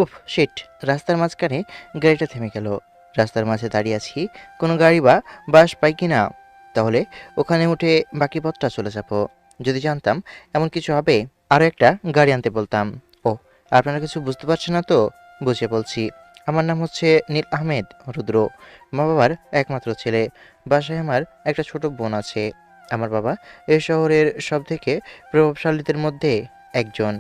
উফ শিট! রাস্তার মাঝখানে গাড়িটা থেমে গেল। রাস্তার মাঝে দাঁড়িয়ে আছি, কোনো গাড়ি বা বাস পাই কি না। তাহলে ওখানে উঠে বাকি পথটা চলে যাব। যদি জানতাম এমন কিছু হবে, আরও একটা গাড়ি আনতে বলতাম। ও, আপনারা কিছু বুঝতে পারছেন না তো? বুঝিয়ে বলছি। আমার নাম হচ্ছে নীল আহমেদ রুদ্র। মা বাবার একমাত্র ছেলে। বাসায় আমার একটা ছোট বোন আছে। আমার বাবা এই শহরের সবথেকে প্রভাবশালীদের মধ্যে একজন।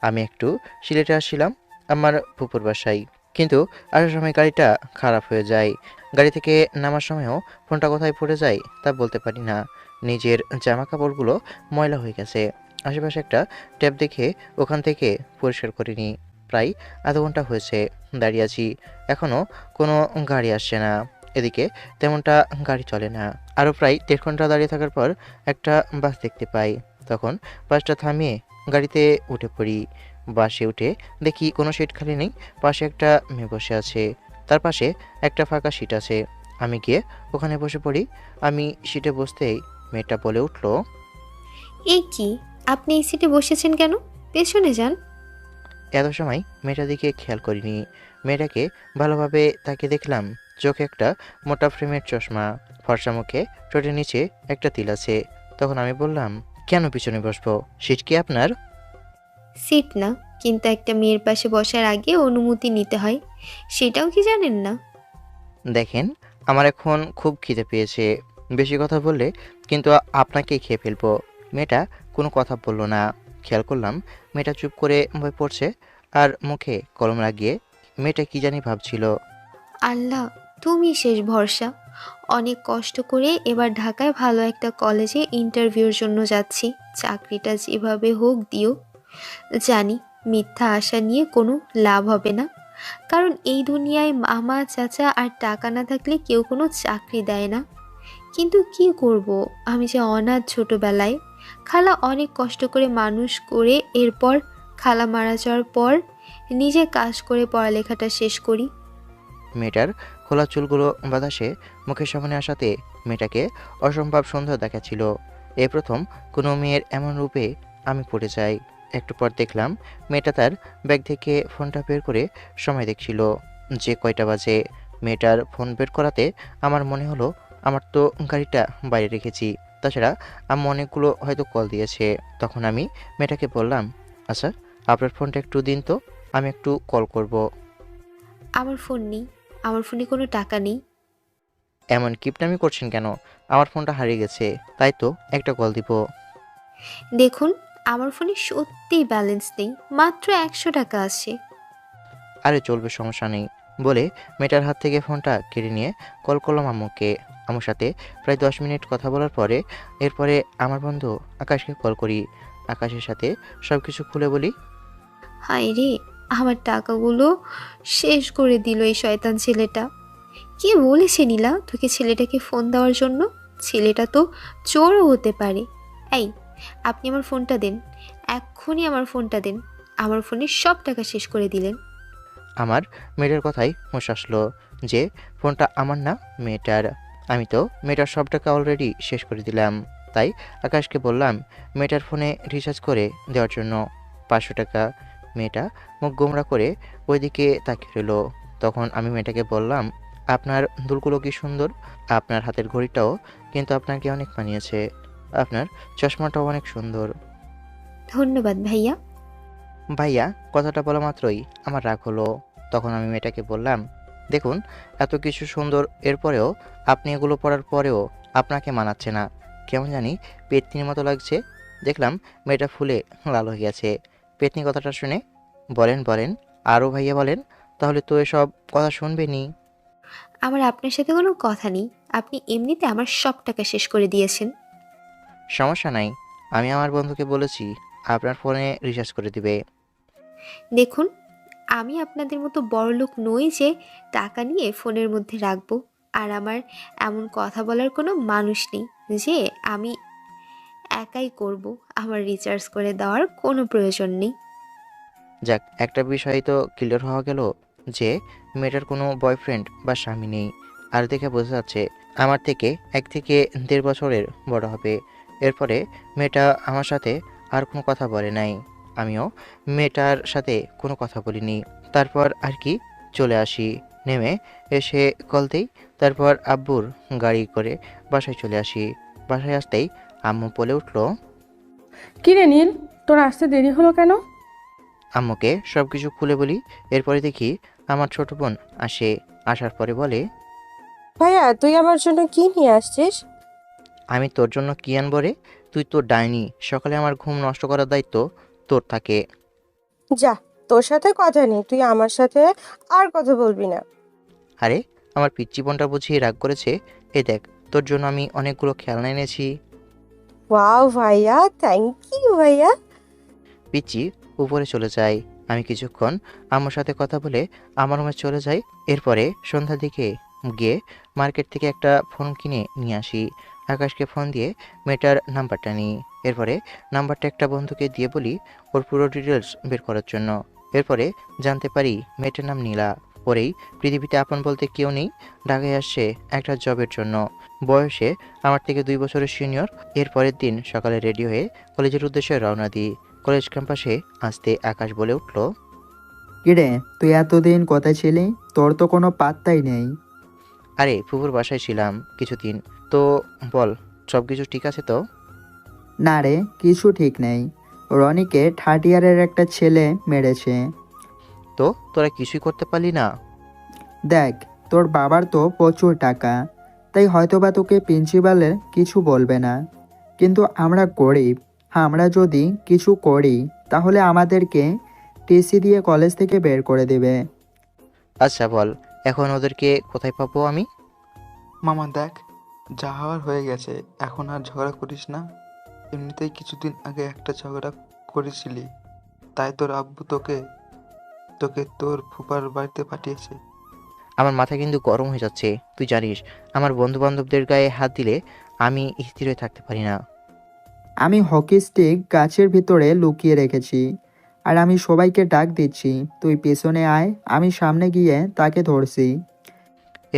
আমি একটু সিলেটে আসছিলাম আমার ফুপুর বাসায়, কিন্তু আসার সময় গাড়িটা খারাপ হয়ে যায়। গাড়ি থেকে নামার সময়ও ফোনটা কোথায় পড়ে যায় তা বলতে পারি না। নিজের জামা কাপড়গুলো ময়লা হয়ে গেছে। আশেপাশে একটা ট্যাপ দেখে ওখান থেকে পরিষ্কার করিনি। প্রায় আধা ঘন্টা হয়েছে দাঁড়িয়ে আছি, এখনও কোনো গাড়ি আসছে না। এদিকে তেমনটা গাড়ি চলে না। আরও প্রায় 1.5 ঘন্টা দাঁড়িয়ে থাকার পর একটা বাস দেখতে পাই। তখন বাসটা থামিয়ে গাড়িতে উঠে পড়ি। বাসে উঠে দেখি কোনো সিট খালি নেই। পাশে একটা মেয়ে বসে আছে। তার পাশে একটা ফাঁকা সিট আছে। আমি গিয়ে ওখানে বসে পড়ি। আমি সিটে বসতেই মেয়েটা বলে উঠল, এ কি, আপনি এই সিটে বসেছেন কেন? পেছনে যান। এত সময় মেয়েটার দিকে খেয়াল করিনি। মেয়েটাকে ভালোভাবে তাকে দেখলাম। চোখে একটা মোটা ফ্রেমের চশমা, ফর্সা মুখে, ঠোঁটের নিচে একটা তিল আছে। তখন আমি বললাম, কেন পিছনে বসবো? সিট কি আপনার? সিট না, কিন্তু একটা মেয়ের পাশে বসার আগে অনুমতি নিতে হয়, সেটাও কি জানেন না? দেখেন, আমার এখন খুব খিদে পেয়েছে। বেশি কথা বললে কিন্তু আপনাকেই খেয়ে ফেলবো। মেয়েটা কোনো কথা বলল না। খেয়াল করলাম মেয়েটা চুপ করে বই পড়ছে আর মুখে কলম লাগিয়ে। মেয়েটা কি জানি ভাবছিল। আল্লাহ, তুমি শেষ ভরসা। অনেক কষ্ট করে এবার ঢাকায় ভালো একটা কলেজে ইন্টারভিউর জন্য যাচ্ছি। চাকরিটা যেভাবে হোক দিও। জানি মিথ্যা আশা নিয়ে কোনো লাভ হবে না, কারণ এই দুনিয়ায় মামা চাচা আর টাকা না থাকলে কেউ কোনো চাকরি দেয় না। কিন্তু কি করব, আমি যে অনাথ ছোটবেলায়। খালা অনেক কষ্ট করে মানুষ করে, এরপর খালা মারা যাওয়ার পর নিজে কাজ করে পড়ালেখাটা শেষ করি। মেয়েটার খোলা চুলগুলো বাতাসে মুখের সামনে আসাতে মেয়েটাকে অসম্ভব সুন্দর দেখাচ্ছিল। এই প্রথম কোনো মেয়ের এমন রূপে আমি পড়ে যাই। একটু পর দেখলাম মেয়েটা তার ব্যাগ থেকে ফোনটা বের করে সময় দেখছিল, যে কয়টা বাজে। মেয়েটার ফোন বের করাতে আমার মনে হলো আমার তো গাড়িটা বাইরে রেখেছি। তাছাড়া আম্মু অনেকগুলো হয়তো কল দিয়েছে। তখন আমি মেয়েটাকে বললাম, আচ্ছা আপনার ফোনটা একটু দিন তো, আমি একটু কল করব। আমার ফোন নেই, আমার ফোনে কোনো টাকা নেই। এমন কিপটামি করছেন কেন? আমার ফোনটা হারিয়ে গেছে, তাই তো একটা কল দিব। দেখুন, আমার ফোনে সত্যিই ব্যালেন্স নেই, মাত্র 100 টাকা আছে। আরে চলবে, সমস্যা নেই বলে মেয়েটার হাত থেকে ফোনটা কেড়ে নিয়ে কল করলাম আম্মুকে। আম্মুর সাথে প্রায় 10 মিনিট কথা বলার পরে এরপরে আমার বন্ধু আকাশকে কল করি। আকাশের সাথে সব কিছু খুলে বলি। হায় রে, আমার টাকাগুলো শেষ করে দিল এই শয়তান ছেলেটা। কে বলেছে নীলা তোকে ছেলেটাকে ফোন দেওয়ার জন্য? ছেলেটা তো চোরও হতে পারে। এই, আপনি আমার ফোনটা দেন, এক্ষুনি আমার ফোনটা দেন। আমার ফোনের সব টাকা শেষ করে দিলেন। আমার মেয়েটার কথাই হুঁশ আসলো যে ফোনটা আমার না, মেয়েটার। আমি তো মেয়েটার সব টাকা অলরেডি শেষ করে দিলাম। তাই আকাশকে বললাম মেয়েটার ফোনে রিচার্জ করে দেওয়ার জন্য 500 টাকা। মেয়েটা মুখ গোমড়া করে ওইদিকে তাকিয়ে রইল। তখন আমি মেয়েটাকে বললাম, আপনার দুলগুলো কি সুন্দর। আপনার হাতের ঘড়িটাও কিন্তু আপনাকে অনেক মানিয়েছে। আপনার চশমাটাও অনেক সুন্দর। ধন্যবাদ ভাইয়া। ভাইয়া কথাটা বলা মাত্রই আমার রাগ হলো। তখন আমি মেয়েটাকে বললাম, দেখুন, এত কিছু সুন্দর এরপরেও আপনি এগুলো পরার পরেও আপনাকে মানাচ্ছে না। কেমন জানি পেতনির মতো লাগছে। দেখলাম মেয়েটা ফুলে লাল হয়ে গেছে। পেতনি কথাটা শুনে বলেন বলেন, আরও ভাইয়া বলেন, তাহলে তো এসব কথা শুনবেনি। আমার আপনার সাথে কোনো কথা নেই, আপনি এমনিতে আমার সব টাকা শেষ করে দিয়েছেন। সমস্যা নাই, আমি আমার বন্ধুকে বলেছি আপনার ফোনে রিচার্জ করে দিবে। দেখুন, আমি আপনাদের মতো বড়লোক নই যে টাকা নিয়ে ফোনের মধ্যে রাখবো। আর আমার এমন কথা বলার কোনো মানুষ নেই যে আমি একাই করব। আমার রিচার্জ করে দেওয়ার কোনো প্রয়োজন নেই। যাক, একটা বিষয় তো ক্লিয়ার হওয়া গেল যে মেয়েটার কোনো বয়ফ্রেন্ড বা স্বামী নেই। আর দেখে বোঝা যাচ্ছে আমার থেকে 1 থেকে 1.5 বছরের বড় হবে। এরপরে মেয়েটা আমার সাথে আর কোনো কথা বলে নাই। আমিও মেয়েটার সাথে কোনো কথা বলিনি। তারপর আর কি চলে আসি। নেমে এসে কল দেই। তারপর আব্বুর গাড়ি করে বাসায় চলে আসি। বাসায় আসতেই আম্মু বলে উঠল। কি রে নীল, তোর আসতে দেরি হলো কেন? আম্মুকে সব কিছু খুলে বলি। এরপরে দেখি আমার ছোট বোন আসে। আসার পরে বলে, ভাইয়া তুই আমার জন্য কি নিয়ে আসছিস? আমি তোর জন্য কি আনবো রে? তুই তো ডাইনি, সকালে আমার ঘুম নষ্ট করার দায়িত্ব তোর থাকে। যা, তোর সাথে কথা নেই, তুই আমার সাথে আর কথা বলবি না। আরে আমার পিচ্চি বোনটা বুঝিয়ে রাগ করেছে। এই দেখ, তোর জন্য আমি অনেকগুলো খেলনা এনেছি। ওয়াও ভাইয়া, থ্যাংক ইউ ভাইয়া। পিচ্চি উপরে চলে যায়। আমি কিছুক্ষণ আম্মুর সাথে কথা বলে আমার রুমে চলে যাই। এরপরে সন্ধ্যার দিকে গিয়ে মার্কেট থেকে একটা ফোন কিনে নিয়ে আসি। আকাশকে ফোন দিয়ে মেয়েটার নাম্বারটা নিই। এরপরে নাম্বারটা একটা বন্ধুকে দিয়ে বলি ওর পুরো ডিটেলস বের করার জন্য। এরপরে জানতে পারি মেয়েটার নাম নীলা। ওরেই পৃথিবীতে আপন বলতে কেউ নেই। ঢাকায় আসছে একটা জবের জন্য। বয়সে আমার থেকে 2 বছরের সিনিয়র। এর পরের দিন সকালে রেডি হয়ে কলেজের উদ্দেশ্যে রওনা দিই। কলেজ ক্যাম্পাসে আসতে আকাশ বলে উঠল, কিরে, তুই এতদিন কোথায় ছিলি? তোর তো কোনো পাত্তাই নেই। আরে ফুপুর বাসায় ছিলাম কিছুদিন। তো বল, সব কিছু ঠিক আছে তো? না রে, কিছু ঠিক নেই। রনিকে থার্ড ইয়ারের একটা ছেলে মেরেছে। তো তোরা কিছুই করতে পারলি না? দেখ, তোর বাবার তো প্রচুর টাকা, তাই হয়তোবা তোকে প্রিন্সিপালে কিছু বলবে না। কিন্তু আমরা গরিব, আমরা যদি কিছু করি তাহলে আমাদেরকে টিসি দিয়ে কলেজ থেকে বের করে দেবে। আচ্ছা বল, এখন ওদেরকে কোথায় পাবো আমি? মামা দেখ, যা হওয়ার হয়ে গেছে, এখন আর ঝগড়া করিস না। এমনিতেই কিছুদিন আগে একটা ঝগড়া করেছিলি, তাই তোর আব্বু তোকে তোকে তোর ফুপার বাড়িতে পাঠিয়েছে। আমার মাথা কিন্তু গরম হয়ে যাচ্ছে। তুই জানিস আমার বন্ধু বান্ধবদের গায়ে হাত দিলে আমি স্থির হয়ে থাকতে পারি না। আমি হকি স্টিক গাছের ভিতরে লুকিয়ে রেখেছি, আর আমি সবাইকে ডাক দিচ্ছি, তুই পেছনে আয়, আমি সামনে গিয়ে তাকে ধরছি।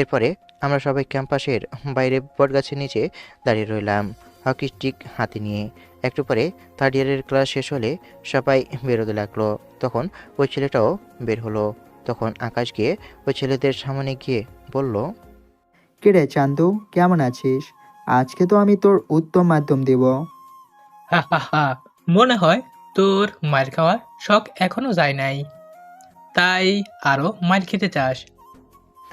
এরপরে আমরা সবাই ক্যাম্পাসের বাইরে বটগাছের নিচে দাঁড়িয়ে রইলাম, হকি স্টিক হাতে নিয়ে। একটু পরে থার্ড ইয়ারের ক্লাস শেষ হলে সবাই বেরোতে লাগলো। তখন ওই ছেলেটাও বের হলো। তখন আকাশ গিয়ে ওই ছেলেদের সামনে গিয়ে বলল, কিরে চান্দু, কেমন আছিস? আজকে তো আমি তোর উত্তম মাধ্যম দেব। হা হা হা, মনে হয় তোর মার খাওয়ার শখ এখনো যায় নাই, তাই আরো মার খেতে চাস।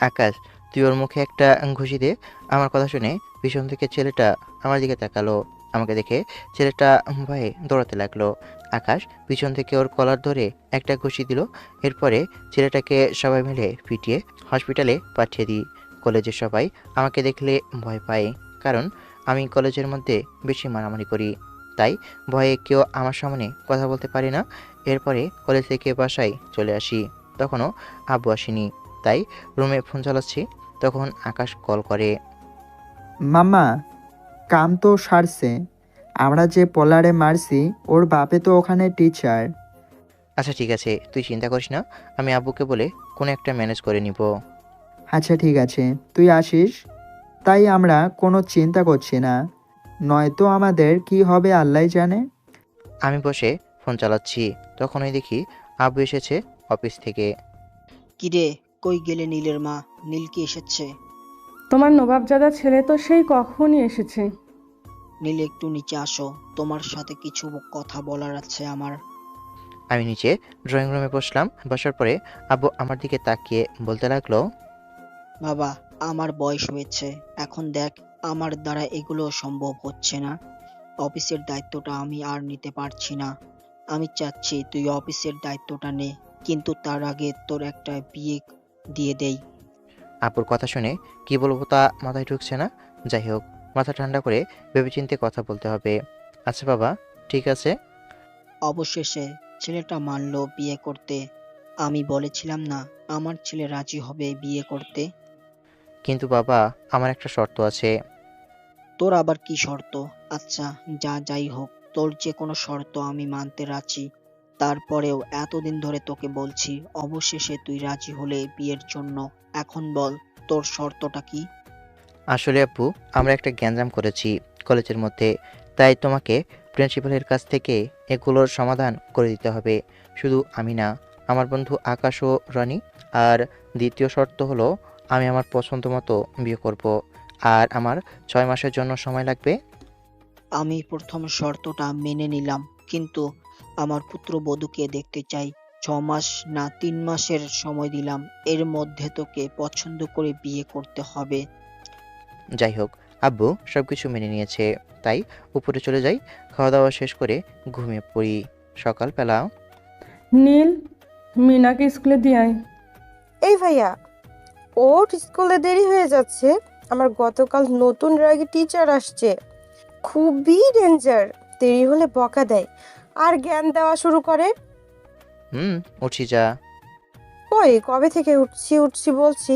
আকাশ, তুই ওর মুখে একটা ঘুষি দে। আমার কথা শুনে পিছন থেকে ছেলেটা আমার দিকে তাকালো। আমাকে দেখে ছেলেটা ভয়ে দৌড়াতে লাগলো। আকাশ পিছন থেকে ওর কলার ধরে একটা ঘুষি দিল। এরপরে ছেলেটাকে সবাই মিলে পিটিয়ে হসপিটালে পাঠিয়ে দিই। কলেজের সবাই আমাকে দেখলে ভয় পায়, কারণ আমি কলেজের মধ্যে বেশি মারামারি করি। তাই ভয়ে কেউ আমার সামনে কথা বলতে পারে না। এরপরে কলেজ থেকে বাসায় চলে আসি। তখনও আব্বু আসেনি, তাই রুমে ফোন চালাচ্ছি। তখন আকাশ কল করে। মাম্মা, কাম তো সারছে। আমরা যে পোলারে মারছি, ওর বাপে তো ওখানে টিচার। আচ্ছা ঠিক আছে, তুই চিন্তা করিস না, আমি আব্বুকে বলে কোনো একটা ম্যানেজ করে নিব। আচ্ছা ঠিক আছে, তুই আসিস, তাই আমরা কোনো চিন্তা করছি না। নয়তো আমাদের কি হবে আল্লাহ জানে। আমি বসে ফোন চালাচ্ছি, তখনই দেখি আব্বু এসেছে অফিস থেকে। কিরে, কই গেলে নীলের মা? নীল কি এসেছে? তোমার নবাবজাদা ছেলে তো সেই কখনই এসেছে। নীল একটু নিচে আসো, তোমার সাথে কিছু কথা বলার আছে আমার। আমি নিচে ড্রয়িং রুমে বসলাম। বসার পরে আব্বু আমার দিকে তাকিয়ে বলতে লাগলো, বাবা, আমার বয়স হয়েছে, এখন দেখ আমার দ্বারা এগুলো সম্ভব হচ্ছে না। অফিসের দায়িত্বটা আমি আর নিতে পারছি না। আমি চাচ্ছি তুই অফিসের দায়িত্বটা নে, কিন্তু তার আগে তোর একটা বিয়ে দিয়ে দেই। আব্বুর কথা শুনে কি বলবো তা মাথায় ঢুকছে না। যাই হোক, মাথা ঠান্ডা করে ভেবেচিন্তে কথা বলতে হবে। আচ্ছা বাবা, ঠিক আছে। অবশেষে ছেলেটা মানলো বিয়ে করতে। আমি বলেছিলাম না আমার ছেলে রাজি হবে বিয়ে করতে? কিন্তু বাবা, আমার একটা শর্ত আছে। তোর আবার কি শর্ত? আচ্ছা, যাই হোক, তোর যে কোনো শর্ত আমি মানতে রাজি। তারপরেও এতদিন ধরে তোকে বলছি, অবশেষে তুই রাজি হলে বিয়ের জন্য। এখন বল, তোর শর্তটা কি? আসলে আব্বু, আমরা একটা গ্যাঞ্জাম করেছি কলেজের মধ্যে, তাই তোমাকে প্রিন্সিপালের কাছ থেকে এগুলোর সমাধান করে দিতে হবে। শুধু আমি না, আমার বন্ধু আকাশ ও রনি। আর দ্বিতীয় শর্ত হলো আমি আমার পছন্দ মতো বিয়ে করব। আর আমার 6 মাসের জন্য সময় লাগবে। আমি প্রথম শর্তটা মেনে নিলাম, কিন্তু আমার পুত্রবধূকে দেখতে চাই। 6 মাস না 3 মাসের সময় দিলাম, এর মধ্যে তোকে পছন্দ করে বিয়ে করতে হবে। যাই হোক, আব্বু সবকিছু মেনে নিয়েছে, তাই উপরে চলে যাই। খাওয়া দাওয়া শেষ করে ঘুমিয়ে পড়ি। সকালবেলা নীল, মিনাকে স্কুলে দিয়ে আয়। এই ভাইয়া, ওর স্কুলে দেরি হয়ে যাচ্ছে। আমার গতকাল নতুন রাগী টিচার আসছে, খুবই ডেঞ্জার। দেরি হলে বকা দেয় আর জ্ঞান দেওয়া শুরু করে। উঠি যা। কই, কবে থেকে উঠছি উঠছি বলছি,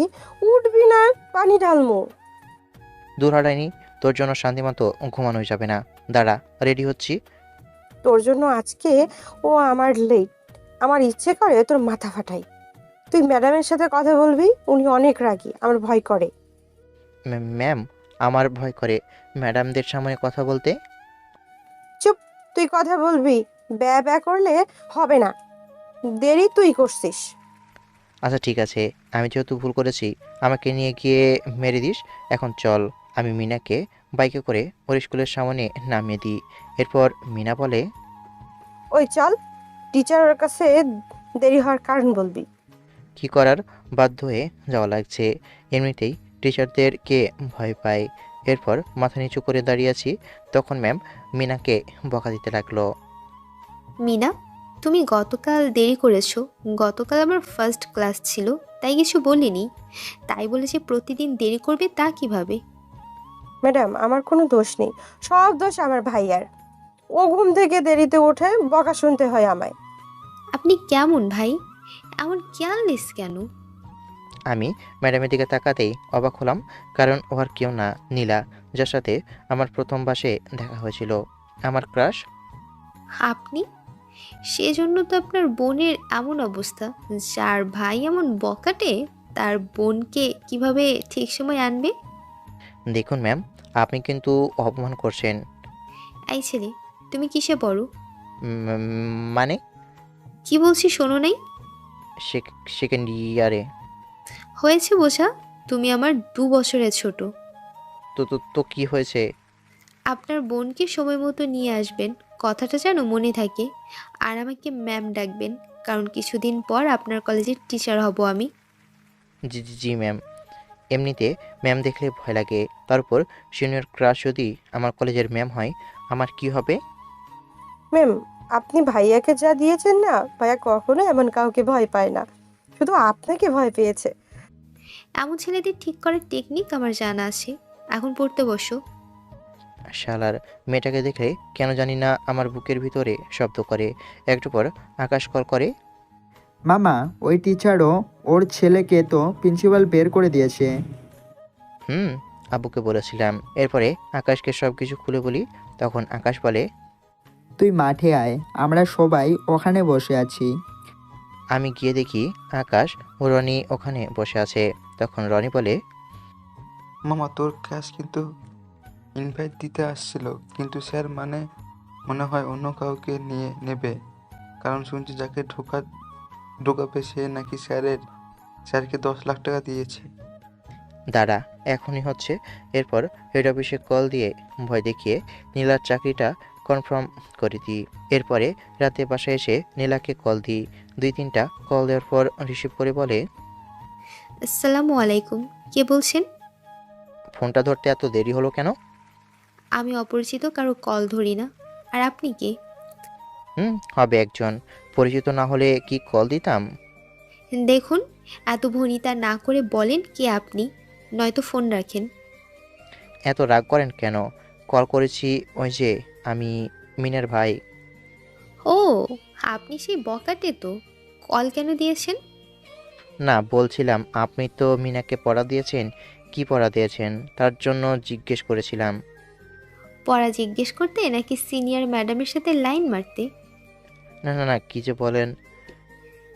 উঠবি না? পানি ঢালমু। দূর হারাইনি, তোর জন্য শান্তিমতো ঘুমানোই যাবে না। দাঁড়া, রেডি হচ্ছি। তোর জন্য আজকে ও আমার লেট। আমার ইচ্ছে করে তোর মাথা ফাটাই। তুই ম্যাডামের সাথে কথা বলবি, উনি অনেক রাগী, আমার ভয় করে। ম্যাম, আমার ভয় করে ম্যাডামদের সামনে কথা বলতে। চুপ, তুই কথা বলবি, ব্যা ব্যা করলে হবে না। দেরি তুই করছিস। আচ্ছা ঠিক আছে, আমি যেহেতু ভুল করেছি আমাকে নিয়ে গিয়ে মেরে দিস। এখন চল, আমি মিনাকে বাইকে করে ওর স্কুলের সামনে নামিয়ে দিই। এরপর মিনা বলে, ওই চল, টিচারের কাছে দেরি হওয়ার কারণ বলবি। কি করার, বাধ্য হয়ে যাওয়া লাগছে। এমনিতেই টিচারদেরকে ভয় পায়। এরপর মাথা নিচু করে দাঁড়িয়ে আছি, তখন ম্যাম মিনাকে বকা দিতে লাগলো। মিনা, তুমি গতকাল দেরি করেছো। গতকাল আমার ফার্স্ট ক্লাস ছিল, তাই কিছু বলিনি। তাই বলে যে প্রতিদিন দেরি করবে তা কিভাবে? ম্যাডাম, আমার কোনো দোষ নেই, সব দোষ আমার ভাইয়ার। ও ঘুম থেকে দেরিতে ওঠে, বকা শুনতে হয় আমায়। আপনি কেমন ভাই? এমন কেয়ারলেস কেন? আমি ম্যাডামের দিকে তাকাতেই অবাক হলাম, কারণ ও আর কেউ না, নীলা, যার সাথে আমার প্রথম বাসে দেখা হয়েছিল, আমার ক্রাশ। আপনি? সেজন্য তো আপনার বোনের এমন অবস্থা। যার ভাই এমন বকাটে, তার বোনকে কিভাবে ঠিক সময় আনবে? দেখুন ম্যাম, আপনি কিন্তু অপমান করছেন। এই ছেলে, তুমি কিসে পড়ো? মানে কি বলছি শোনো নাই? সেকেন্ড ইয়ারে। হয়েছে বোঝা, তুমি আমার 2 বছরের ছোট। তো তো তো কি হয়েছে? আপনার বোনকে সময় মতো নিয়ে আসবেন, কথাটা যেন মনে থাকে। আর আমাকে ম্যাম ডাকবেন, কারণ কিছুদিন পর আপনার কলেজের টিচার হব আমি। জি জি জি ম্যাম। এমনিতে ম্যাম দেখলে ভয় লাগে, তারপর সিনিয়র ক্রাশ যদি আমার কলেজের ম্যাম হয়, আমার কি হবে? ম্যাম, আপনি ভাইয়াকে যা দিয়েছেন না, ভাইয়া কখনো এমন কাউকে ভয় পায় না, শুধু আপনাকে ভয় পেয়েছে। এমন ছেলেদের ঠিক করার টেকনিক আমার জানা আছে। এখন পড়তে বসো। শালার মেয়েটাকে দেখলে কেন জানি না আমার বুকের ভিতরে শব্দ করে। একটু পর আকাশ কল করে। মামা, ওই টিচারও ওর ছেলেকে তো প্রিন্সিপাল বের করে দিয়েছে। আব্বুকে বলেছিলাম। এরপরে আকাশকে সব কিছু খুলে বলি। তখন আকাশ বলে, তুই মাঠে আয়, আমরা সবাই ওখানে বসে আছি। আমি গিয়ে দেখি আকাশ ও রনি ওখানে বসে আছে। তখন রনি বলে, মামা, তোর ক্লাস কিন্তু ইনভাইট দিতে আসছিল, কিন্তু স্যার মনে হয় অন্য কাউকে নিয়ে নেবে। কারণ শুনছি যাকে ঢোকাবে সে নাকি স্যারকে 10 লাখ টাকা দিয়েছে। দাঁড়া, এখনই হচ্ছে। এরপর হেড অফিসে কল দিয়ে ভয় দেখিয়ে নীলার চাকরিটা কনফার্ম করে দিই। এরপরে রাতে বাসায় এসে নীলাকে কল দিই। 2-3টা কল দেওয়ার পর রিসিভ করে বলে, আসসালামু আলাইকুম, কে বলছেন? ফোনটা ধরতে এত দেরি হলো কেন? আমি অপরিচিত কারো কল ধরি না। আর আপনি কে? হবে একজন, পরিচিত না হলে কি কল দিতাম? দেখুন, এত ভনিতা না করে বলেন কে আপনি, নয়তো ফোন রাখেন। এত রাগ করেন কেন? কল করেছি, ওই যে আমি মিনার ভাই। ও, আপনি সেই বকাটে তো। কল কেন দিয়েছেন? না, বলছিলাম আপনি তো মিনাকে পড়া দিয়েছেন। কি পড়া দিয়েছেন তার জন্য জিজ্ঞেস করেছিলাম। পড়া জিজ্ঞেস করতে নাকি সিনিয়র ম্যাডামের সাথে লাইন মারতে? না না না, কি যে বলেন।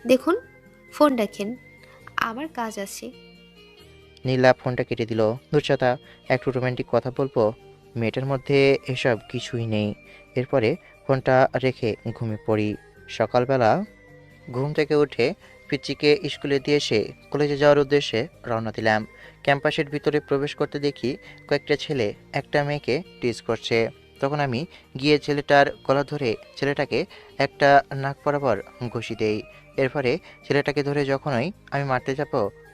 দেখুন, ফোন রাখেন, আমার কাজ আছে। নীলা ফোনটা কেটে দিল। দুশ্চতা, একটু রোমান্টিক কথা বলবো, মেয়েটার মধ্যে এসব কিছুই নেই। এরপরে ফোনটা রেখে ঘুমিয়ে পড়ি। সকালবেলা ঘুম থেকে উঠে পিচ্চিকে স্কুলে দিয়ে এসে কলেজে যাওয়ার উদ্দেশ্যে রওনা দিলাম। ক্যাম্পাসের ভিতরে প্রবেশ করতে দেখি কয়েকটা ছেলে একটা মেয়েকে টিজ করছে। তখন আমি গিয়ে ছেলেটার গলা ধরে ছেলেটাকে একটা নাক বরাবর ঘুষি দেই। এরপরে ছেলেটাকে ধরে যখনই আমি মারতে যাব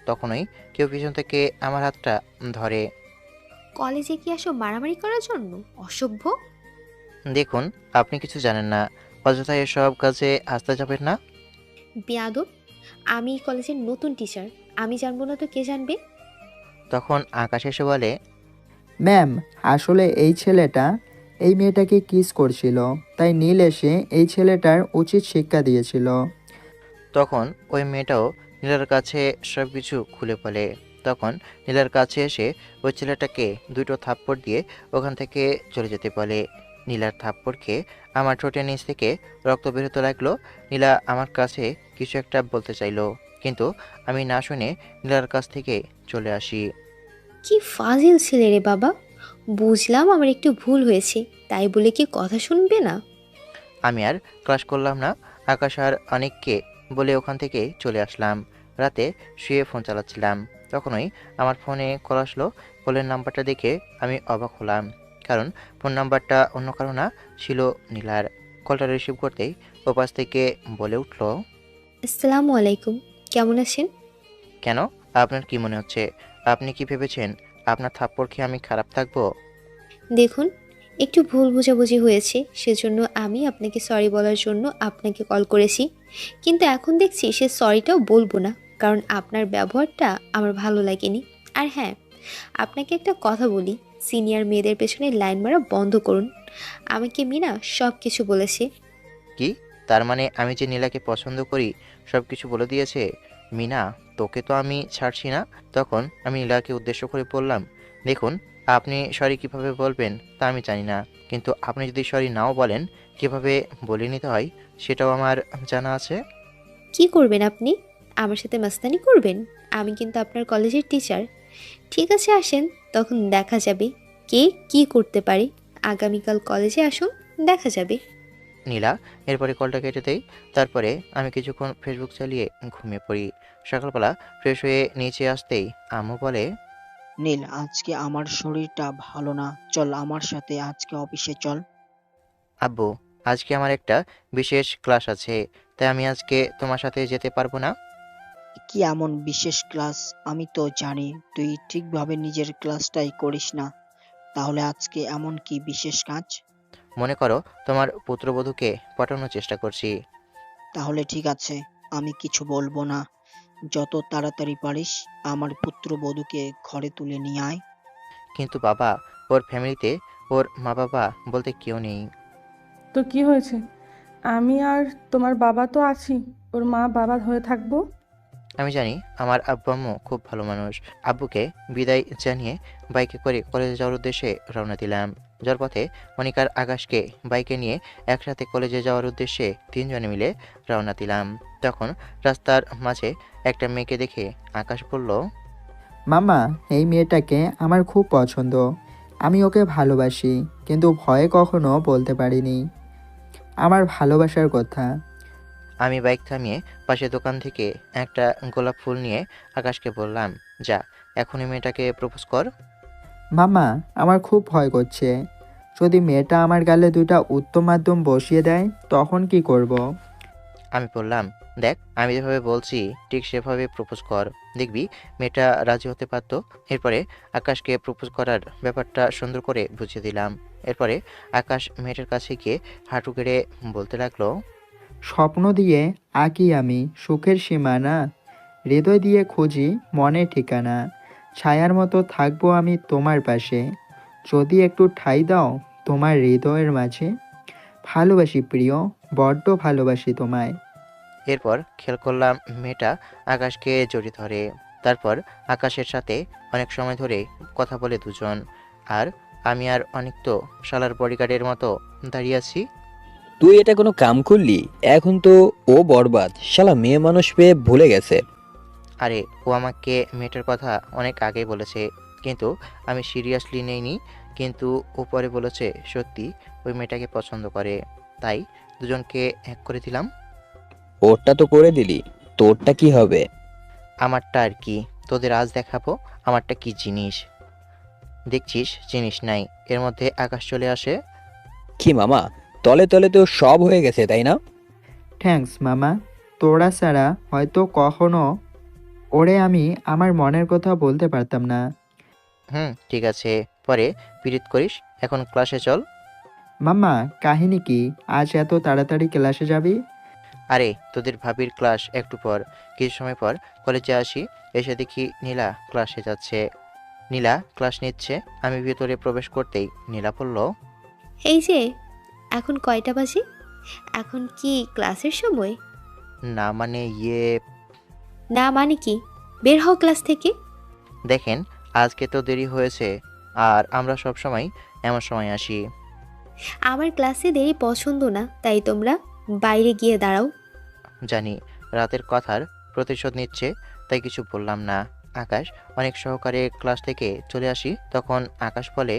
তখনই কেউ পিছন থেকে আমার হাতটা ধরে। কলেজে কি আসো মারামারি করার জন্য? অসভ্য! দেখুন, আপনি কিছু জানেন না, অযথা এসব কাজে আসতে যাবেন না। বেয়াদব! আমি এই কলেজের নতুন টিচার, আমি জানবো না তো কে জানবে? তখন আকাশ এসে বলে, ম্যাম, আসলে এই ছেলেটা এই মেয়েটাকে কিস করছিল, তাই নীল এসে এই ছেলেটার উচিত শিক্ষা দিয়েছিল। তখন ওই মেয়েটাও নীলার কাছে সব কিছু খুলে বলে। তখন নীলার কাছে এসে ওই ছেলেটাকে দুটো থাপ্পড় দিয়ে ওখান থেকে চলে যেতে বলে। নীলার থাপ্পড় খেয়ে আমার ঠোঁটের নিচ থেকে রক্ত বেরোতে লাগলো। নীলা আমার কাছে কিছু একটা বলতে চাইলো, কিন্তু আমি না শুনে নীলার কাছ থেকে চলে আসি। কি ফাজিল ছেলে রে বাবা! বুঝলাম আমার একটু ভুল হয়েছে, তাই বলে কি কথা শুনবে না? আমি আর ক্লাস করলাম না, আকাশ আর অনেককে বলে ওখান থেকে চলে আসলাম। রাতে শুয়ে ফোন চালাচ্ছিলাম, তখনই আমার ফোনে কল আসলো। কলের নাম্বারটা দেখে আমি অবাক হলাম, কারণ ফোন নাম্বারটা অন্য কারো না, ছিল নীলার। কলটা রিসিভ করতেই ওপাশ থেকে বলে উঠল, আসসালামু আলাইকুম, কেমন আছেন? কেন, আপনার কি মনে হচ্ছে? আপনি কি ভেবেছেন আপনার থাপ্পড় খেয়ে আমি খারাপ থাকবো? দেখুন, একটু ভুল বোঝাবুঝি হয়েছে, সেজন্য আমি আপনাকে সরি বলার জন্য আপনাকে কল করেছি। কিন্তু এখন দেখছি সে সরিটাও বলবো না, কারণ আপনার ব্যবহারটা আমার ভালো লাগেনি। আর হ্যাঁ, আপনাকে একটা কথা বলি, সিনিয়র মেয়েদের পেছনে লাইন মারা বন্ধ করুন। আমাকে মিনা সব কিছু বলেছে। কি, তার মানে আমি যে নীলাকে পছন্দ করি সব কিছু বলে দিয়েছে? মিনা, তোকে তো আমি ছাড়ছি না। তখন আমি নীলাকে উদ্দেশ্য করে বললাম, দেখুন, আপনি সরি কিভাবে বলবেন তা আমি জানি না, কিন্তু আপনি যদি সরি নাও বলেন, কিভাবে বলে নিতে হয় সেটাও আমার জানা আছে। কি করবেন আপনি? আমার সাথে মাস্তানি করবেন? আমি কিন্তু আপনার কলেজের টিচার। ঠিক আছে, আসেন, তখন দেখা যাবে কে কি করতে পারে। আগামীকাল কলেজে আসুন, দেখা যাবে। নীলা এরপরে কলটা কেটে দেই। তারপরে আমি কিছুক্ষণ ফেসবুক চালিয়ে ঘুমিয়ে পড়ি। সকালবেলা ফ্রেশ হয়ে নিচে আসতেই আম্মু বলে, নীল, আজকে আমার শরীরটা ভালো না, চল আমার সাথে আজকে অফিসে চল। আব্বু, আজকে আমার একটা বিশেষ ক্লাস আছে, তাই আমি আজকে তোমার সাথে যেতে পারবো না। কি এমন বিশেষ ক্লাস? আমি তো জানি তুই ঠিকভাবে নিজের ক্লাসটাই করিস না, তাহলে আজকে এমন কি বিশেষ কাজ? মনে করো তোমার পুত্রবধূকে পটানোর চেষ্টা করছি। তাহলে ঠিক আছে, আমি কিছু বলবো না। যত তাড়াতাড়ি পারিস আমার পুত্রবধূকে ঘরে তুলে নিয়ে আয়। কিন্তু বাবা, ওর ফ্যামিলিতে ওর মা বাবা বলতে কেউ নেই। তো কি হয়েছে? আমি আর তোমার বাবা তো আছি, ওর মা বাবা হয়ে থাকবো। আমি জানি আমার আব্বু আম্মু খুব ভালো মানুষ। আব্বুকে বিদায় জানিয়ে বাইকে করে কলেজে যাওয়ার উদ্দেশ্যে রওনা দিলাম। যাওয়ার পথে মনিকার আকাশকে বাইকে নিয়ে একসাথে কলেজে যাওয়ার উদ্দেশ্যে তিনজনে মিলে রওনা দিলাম। তখন রাস্তার মাঝে একটা মেয়েকে দেখে আকাশ বলল, মামা, এই মেয়েটাকে আমার খুব পছন্দ। আমি ওকে ভালোবাসি, কিন্তু ভয়ে কখনো বলতে পারিনি আমার ভালোবাসার কথা। আমি বাইক থামিয়ে পাশে দোকান থেকে একটা গোলাপ ফুল নিয়ে আকাশকে বললাম, যা এখনই মেয়েটাকে প্রপোজ কর। মামা, আমার খুব ভয় করছে। যদি মেয়েটা আমার গালে দুইটা উত্তম মাধ্যম বসিয়ে দেয় তখন কি করব? আমি বললাম, দেখ, আমি যেভাবে বলছি ঠিক সেভাবে প্রপোজ কর, দেখবি মেয়েটা রাজি হতে পারতো। এরপরে আকাশকে প্রপোজ করার ব্যাপারটা সুন্দর করে বুঝিয়ে দিলাম। এরপরে আকাশ মেয়েটার কাছে গিয়ে হাঁটু গেড়ে বলতে লাগলো, স্বপ্ন দিয়ে আঁকি আমি সুখের সীমানা, হৃদয় দিয়ে খুঁজি মনের ঠিকানা, ছায়ার মতো থাকবো আমি তোমার পাশে, যদি একটু ঠাঁই দাও তোমার হৃদয়ের মাঝে, ভালোবাসি প্রিয়, বড্ড ভালোবাসি তোমায়। এরপর খেয়াল করলাম মেয়েটা আকাশকে জড়িয়ে ধরে। তারপর আকাশের সাথে অনেক সময় ধরে কথা বলে দুজন, আর আমি আর অনেক তো শালার বডিগার্ডের মতো দাঁড়িয়ে আছি। তুই এটা কোনো কাম করলি? এখন তো ও বরবাদ, শালা মেয়ে মানুষ পেয়ে ভুলে গেছে। আরে, ও আমাকে মেয়েটার কথা অনেক আগেই বলেছে, কিন্তু আমি সিরিয়াসলি নেইনি। কিন্তু ও পরে বলেছে সত্যি ওই মেয়েটাকে পছন্দ করে, তাই দুজনকে এক করে দিলাম। ওরটা তো করে দিলি, তোরটা কি হবে? আমারটা আর কি, তোদের আজ দেখাবো আমারটা কি জিনিস। দেখছিস জিনিস নাই, এর মধ্যে আকাশ চলে আসে। কি মামা, তলে তলে তো সব হয়ে গেছে তাই না? থ্যাঙ্কস মামা, তোরা ছাড়া হয়তো কখনো ওরে আমি আমার মনের কথা বলতে পারতাম না। ঠিক আছে, পরে পীড়িত করিস, এখন ক্লাসে চল। মাম্মা, কাহিনী কি? আজ এত তাড়াতাড়ি ক্লাসে যাবি? আরে তোদের ভাবির ক্লাস একটু পর, কিছু সময় পর কলেজে আসি, এসে দেখি নীলা ক্লাসে যাচ্ছে। নীলা ক্লাস নিচ্ছে, আমি ভেতরে প্রবেশ করতেই নীলা বলল, এই যে, এখন কয়টা বাজে? এখন কি ক্লাসের সময়? না মানে না মানে কি? বের হও ক্লাস থেকে। দেখেন আজকে তো দেরি হয়েছে, আর আমরা সব সময় এমন সময় আসি। আমার ক্লাসে দেরি পছন্দ না, তাই তোমরা বাইরে গিয়ে দাঁড়াও। জানি রাতের কথার প্রতিশোধ নিচ্ছে, তাই কিছু বললাম না। আকাশ অনেক সহকারে ক্লাস থেকে চলে আসি, তখন আকাশ বলে,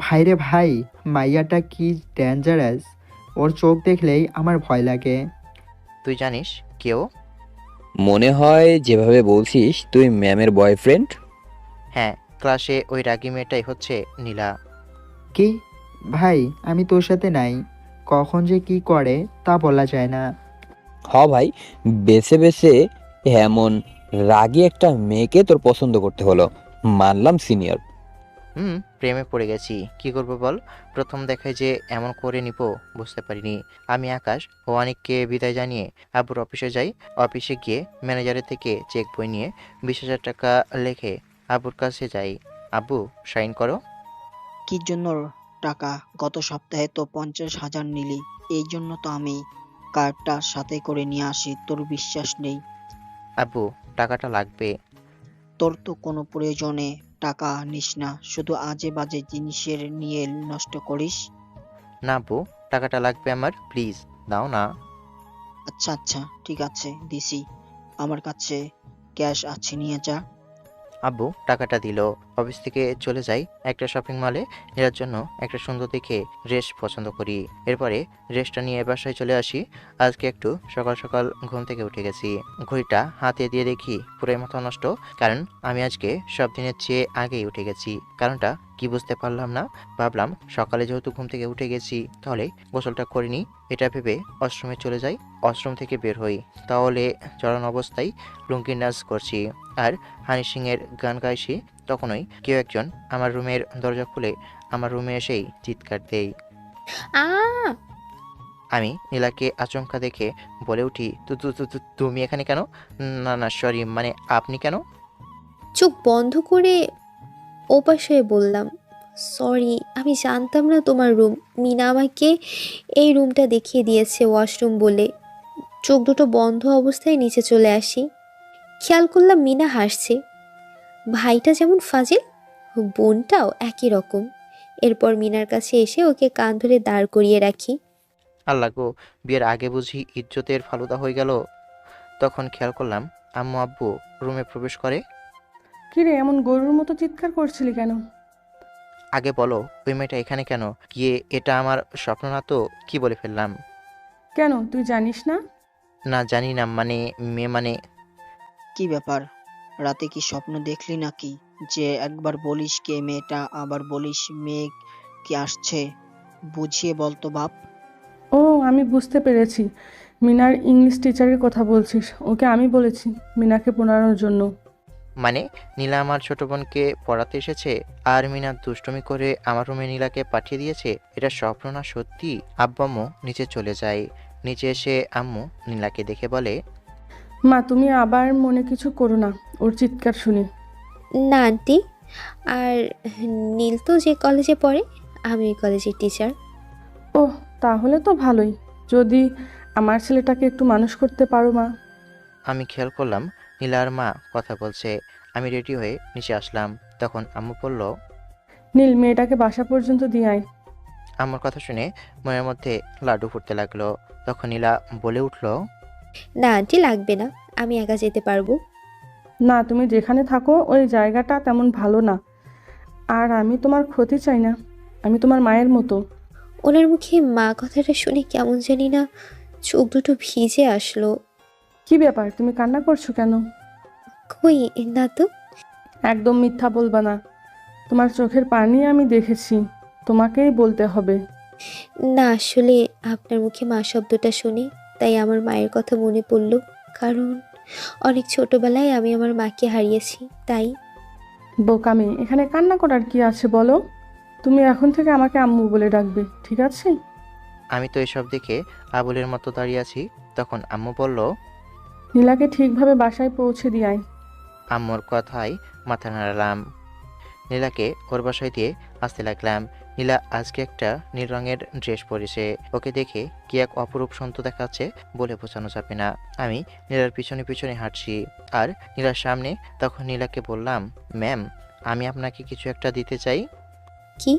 ভাইরে ভাই, মাইয়াটা কি ডেঞ্জারাস! ওর চোখ দেখলেই আমার ভয় লাগে। তুই জানিস কেউ? মনে হয় যেভাবে বলছিস তুই ম্যামের বয়ফ্রেন্ড। হ্যাঁ, ক্লাসে ওই রাগী মেয়েটাই হচ্ছে নীলা। কি? ভাই, আমি তোর সাথে নাই। কখন যে কি করে তা বলা যায় না। হ ভাই, বেছে বেছে এমন রাগী একটা মেয়েকে তোর পছন্দ করতে হলো, মানলাম সিনিয়র। প্রেমে পড়ে গেছি, কি করব বল। প্রথম দেখায় যে এমন করে নিব বুঝতে পারিনি। আমি আকাশ ও অনিককে বিদায় জানিয়ে আব্বুর অফিসে যাই। অফিসে গিয়ে ম্যানেজারের থেকে চেক বই নিয়ে 20,000 টাকা লেখে আব্বুর কাছে যাই। আব্বু, সাইন করো। কি জন্য টাকা? গত সপ্তাহে তো 50,000 নিলি। এই জন্য তো আমি কার্ডটা সাথে করে নিয়ে আসি। তোর বিশ্বাস নেই? আব্বু, টাকাটা লাগবে। তোর তো কোনো প্রয়োজনে টাকা নিস না, শুধু আজে বাজে জিনিসের নিয়ে নষ্ট করিস। না আব্বু, টাকাটা লাগবে আমার, প্লিজ দাও না। আচ্ছা আচ্ছা, ঠিক আছে, দিছি। আমার কাছে ক্যাশ আছে, নিয়ে যা। আব্বু টাকাটা দিল। অফিস থেকে চলে যাই একটা শপিং মলে, নেওয়ার জন্য একটা সুন্দর দেখে ড্রেস পছন্দ করি। এরপরে ড্রেসটা নিয়ে বাসায় চলে আসি। আজকে একটু সকাল সকাল ঘুম থেকে উঠে গেছি। ঘড়িটা হাতে দিয়ে দেখি পুরোই মাথা নষ্ট, কারণ আমি আজকে সব দিনের চেয়ে আগেই উঠে গেছি। কারণটা কি বুঝতে পারলাম না। ভাবলাম সকালে যেহেতু ঘুম থেকে উঠে গেছি, তাহলে গোসলটা করিনি। এটা ভেবে ওয়াশরুমে চলে যাই। ওয়াশরুম থেকে বের হই, তাহলে চরণ অবস্থায় লুঙ্গি নাচ করছি আর হানি সিংয়ের গান গাইছি। তখনই কেউ একজন আমার রুমের দরজা খুলে আমার রুমে এসেই চিৎকার দেই। আ আমি নীলাকে আচমকা দেখে বলে উঠি, তুমি এখানে কেন? না না সরি, মানে আপনি কেন? চোখ বন্ধ করে ওপাশ হয়ে বললাম, সরি, আমি জানতাম না তোমার রুম। মিনা আমাকে এই রুমটা দেখিয়ে দিয়েছে ওয়াশরুম বলে। চোখ দুটো বন্ধ অবস্থায় নিচে চলে আসি। খেয়াল করলাম মিনা হাসছে। ভাইটা যেমন ফাজিল, বোনটাও একই রকম। এরপর মিনার কাছে এসে ওকে কান ধরে দাঁড় করিয়ে রাখি। আল্লাহ গো, বিয়ের আগে বুঝি ইজ্জতের ফালুদা হয়ে গেল। তখন খেয়াল করলাম আম্মু আব্বু রুমে প্রবেশ করে। কিরে, এমন গরুর মতো চিৎকার করছিলি কেন? আগে বলো ওই মেয়েটা এখানে কেন? গিয়ে এটা আমার স্বপ্ন না তো? কি বলে ফেললাম? কেন, তুই জানিস না? না জানি না, মানে মেয়ে মানে। কি ব্যাপার? রাতে কি স্বপ্ন দেখলি নাকি? যে একবার বলিস কে মেয়েটা, আবার বলিস মেয়ে কি আসছে। বুঝিয়ে বলতো বাপ। ও, আমি বুঝতে পেরেছি। মিনার ইংলিশ টিচারের কথা বলছিস। ওকে আমি বলেছি মিনাকে পড়ানোর জন্য। মানে নীলা আমার ছোট বোনকে পড়াতে এসেছে, আর মিনা দুষ্টুমি করে আমার রুমে নীলাকে পাঠিয়ে দিয়েছে? এটা স্বপ্ন না সত্যি? আব্বু আম্মু নিচে চলে যায়। নিচে এসে আম্মু নীলাকে দেখে বলে, মা, তুমি আবার মনে কিছু করো না ওর চিৎকার শুনে। না আন্টি, আর নীল তো যে কলেজে পড়ে, আমি ওই কলেজের টিচার। ওহ, তাহলে তো ভালোই। যদি আমার ছেলেটাকে একটু মানুষ করতে পারো মা। আমি খেয়াল করলাম নীলার মা কথা বলছে। আমি রেডি হয়ে নিচে আসলাম। তখন আম্মু বলল, নীল, মেয়েটাকে বাসা পর্যন্ত দিয়ে আয়। আমার কথা শুনে মনের মধ্যে লাড্ডু ফুটতে লাগলো। তখন নীলা বলে উঠল, না আন্টি, লাগবে না, আমি একা যেতে পারবো। না, তুমি যেখানে থাকো ওই জায়গাটা তেমন ভালো না। আর আমি তোমার ক্ষতি চাই না। আমি তোমার মায়ের মতো। ওনার মুখে মা কথাটা শুনে কেমন জানি না চোখ দুটো ভিজে আসলো। কি ব্যাপার, তুমি কান্না করছো কেন? কই না তো। একদম মিথ্যা বলবা না। তোমার চোখের পানি আমি দেখেছি, তোমাকেই বলতে হবে। না আসলে আপনার মুখে মা শব্দটা শুনে তাই আমার মায়ের কথা মনে পড়ল। কারণ অনেক ছোটবেলায় আমি আমার মাকে হারিয়েছি, তাই। বোকামি, এখানে কান্না করার কি আছে বলো? তুমি এখন থেকে আমাকে আম্মু বলে ডাকবে, ঠিক আছে? আমি তো এসব দেখে আবুলের মতো দাঁড়িয়ে আছি। তখন আম্মু বলল, নীলাকে ঠিকভাবে বাসায় পৌঁছে দিয়াই। আম্মুর কথায় মাথা নাড়ালাম। নীলাকে ওর বাসায় দিয়ে আসতে লাগলাম। নীলা আজকে একটা নীল রঙের ড্রেস পরেছে। ওকে দেখে কি এক অপরূপ সুন্দর দেখাচ্ছে বলে বোঝানো যাবে না। আমি নীলার পিছনে পিছনে হাঁটছি আর নীলার সামনে। তখন নীলাকে বললাম, ম্যাম, আমি আপনাকে কিছু একটা দিতে চাই। কি?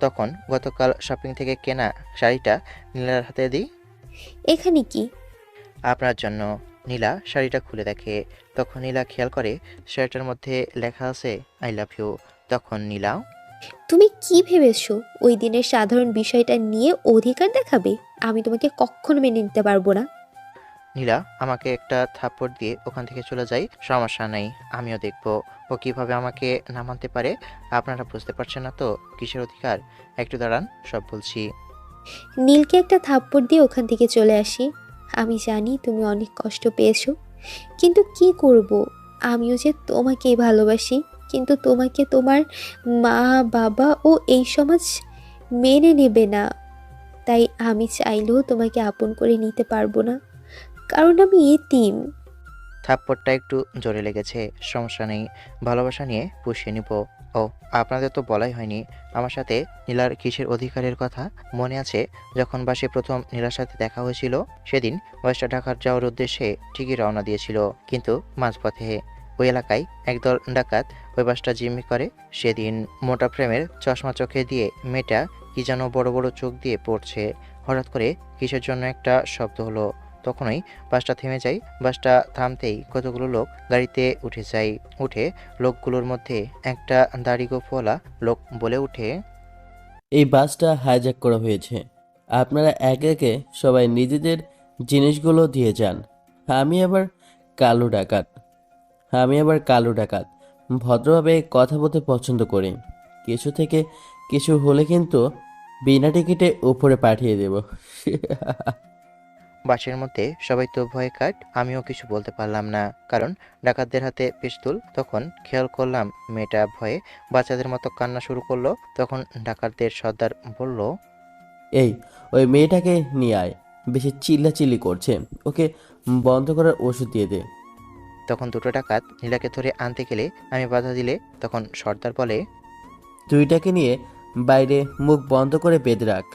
তখন গতকাল শপিং থেকে কেনা শাড়িটা নীলার হাতে দিই। এখানে কি? আপনার জন্য। নীলা শাড়িটা খুলে দেখে। তখন নীলা খেয়াল করে শাড়িটার মধ্যে লেখা আছে আই লাভ ইউ। তখন নীলা, তুমি কি ভেবেছো ওই দিনের সাধারণ বিষয়টা নিয়ে অধিকার দেখাবে? আমি তোমাকে কখনো মেনে নিতে পারবো না। নীলা আমাকে একটা থাপ্পড় দিয়ে ওখান থেকে চলে যায়। সমস্যা নেই, আমিও দেখব ও কিভাবে আমাকে না মানতে পারে। আপনারা বুঝতে পারছেন না তো কিসের অধিকার? একটু দাঁড়ান, সব বলছি। নীলকে একটা থাপ্পড় দিয়ে ওখান থেকে চলে আসি। আমি জানি তুমি অনেক কষ্ট পেয়েছো, কিন্তু কি করব, আমিও যে তোমাকেই ভালোবাসি। কিন্তু তোমাকে তোমার মা, বাবা ও এই সমাজ মেনে নেবে না। তাই আমি চাইলেও তোমাকে আপন করে নিতে পারবো না, কারণ আমি এতিম। থাপ্পড়টা একটু জোরে লেগেছে, সমস্যা নেই, ভালোবাসা নিয়ে পুষিয়ে নিব। ও, আপনাদের তো বলাই হয়নি আমার সাথে নীলার কিসের অধিকারের কথা। মনে আছে যখন বাসে প্রথম নীলার সাথে দেখা হয়েছিল? সেদিন বাসটা ঢাকার যাওয়ার উদ্দেশ্যে ঠিকই রওনা দিয়েছিল, কিন্তু মাঝপথে ওই এলাকায় একদল ডাকাত ওই বাসটা জিম্মি করে। সেদিন মোটা ফ্রেমের চশমা চোখে দিয়ে মেয়েটা কি যেন বড় বড় চোখ দিয়ে পড়ছে। হঠাৎ করে কিসের জন্য একটা শব্দ হলো। তখনই বাসটা থেমে যায়। বাসটা থামতেই কতগুলো লোক গাড়িতে উঠে যায়। উঠে লোকগুলোর মধ্যে একটা দাড়িগোঁফওয়ালা লোক বলে উঠে, এই বাসটা হাইজ্যাক করা হয়েছে। আপনারা একে একে সবাই নিজেদের জিনিসগুলো দিয়ে যান। আমি আবার কালো ডাকাত। ভদ্রভাবে কথা বলতে পছন্দ করি। কিছু থেকে কিছু হলে কিন্তু বিনা টিকিটে উপরে পাঠিয়ে দেব। বাসের মধ্যে সবাই তো ভয়ে কাট। আমিও কিছু বলতে পারলাম না, কারণ ডাকাতদের হাতে পিস্তল। তখন খেয়াল করলাম মেয়েটা ভয়ে বাচ্চাদের মতো কান্না শুরু করলো। তখন ডাকাতদের সর্দার বলল, এই, ওই মেয়েটাকে নিয়ে আয়। বেশি চিল্লাচিল্লি করছে, ওকে বন্ধ করার ওষুধ দিয়ে দে। তখন দুটো ডাকাত নীলাকে ধরে আনতে গেলে আমি বাধা দিলে তখন সর্দার বলে, দুইটাকে নিয়ে বাইরে মুখ বন্ধ করে বেঁধে রাখ।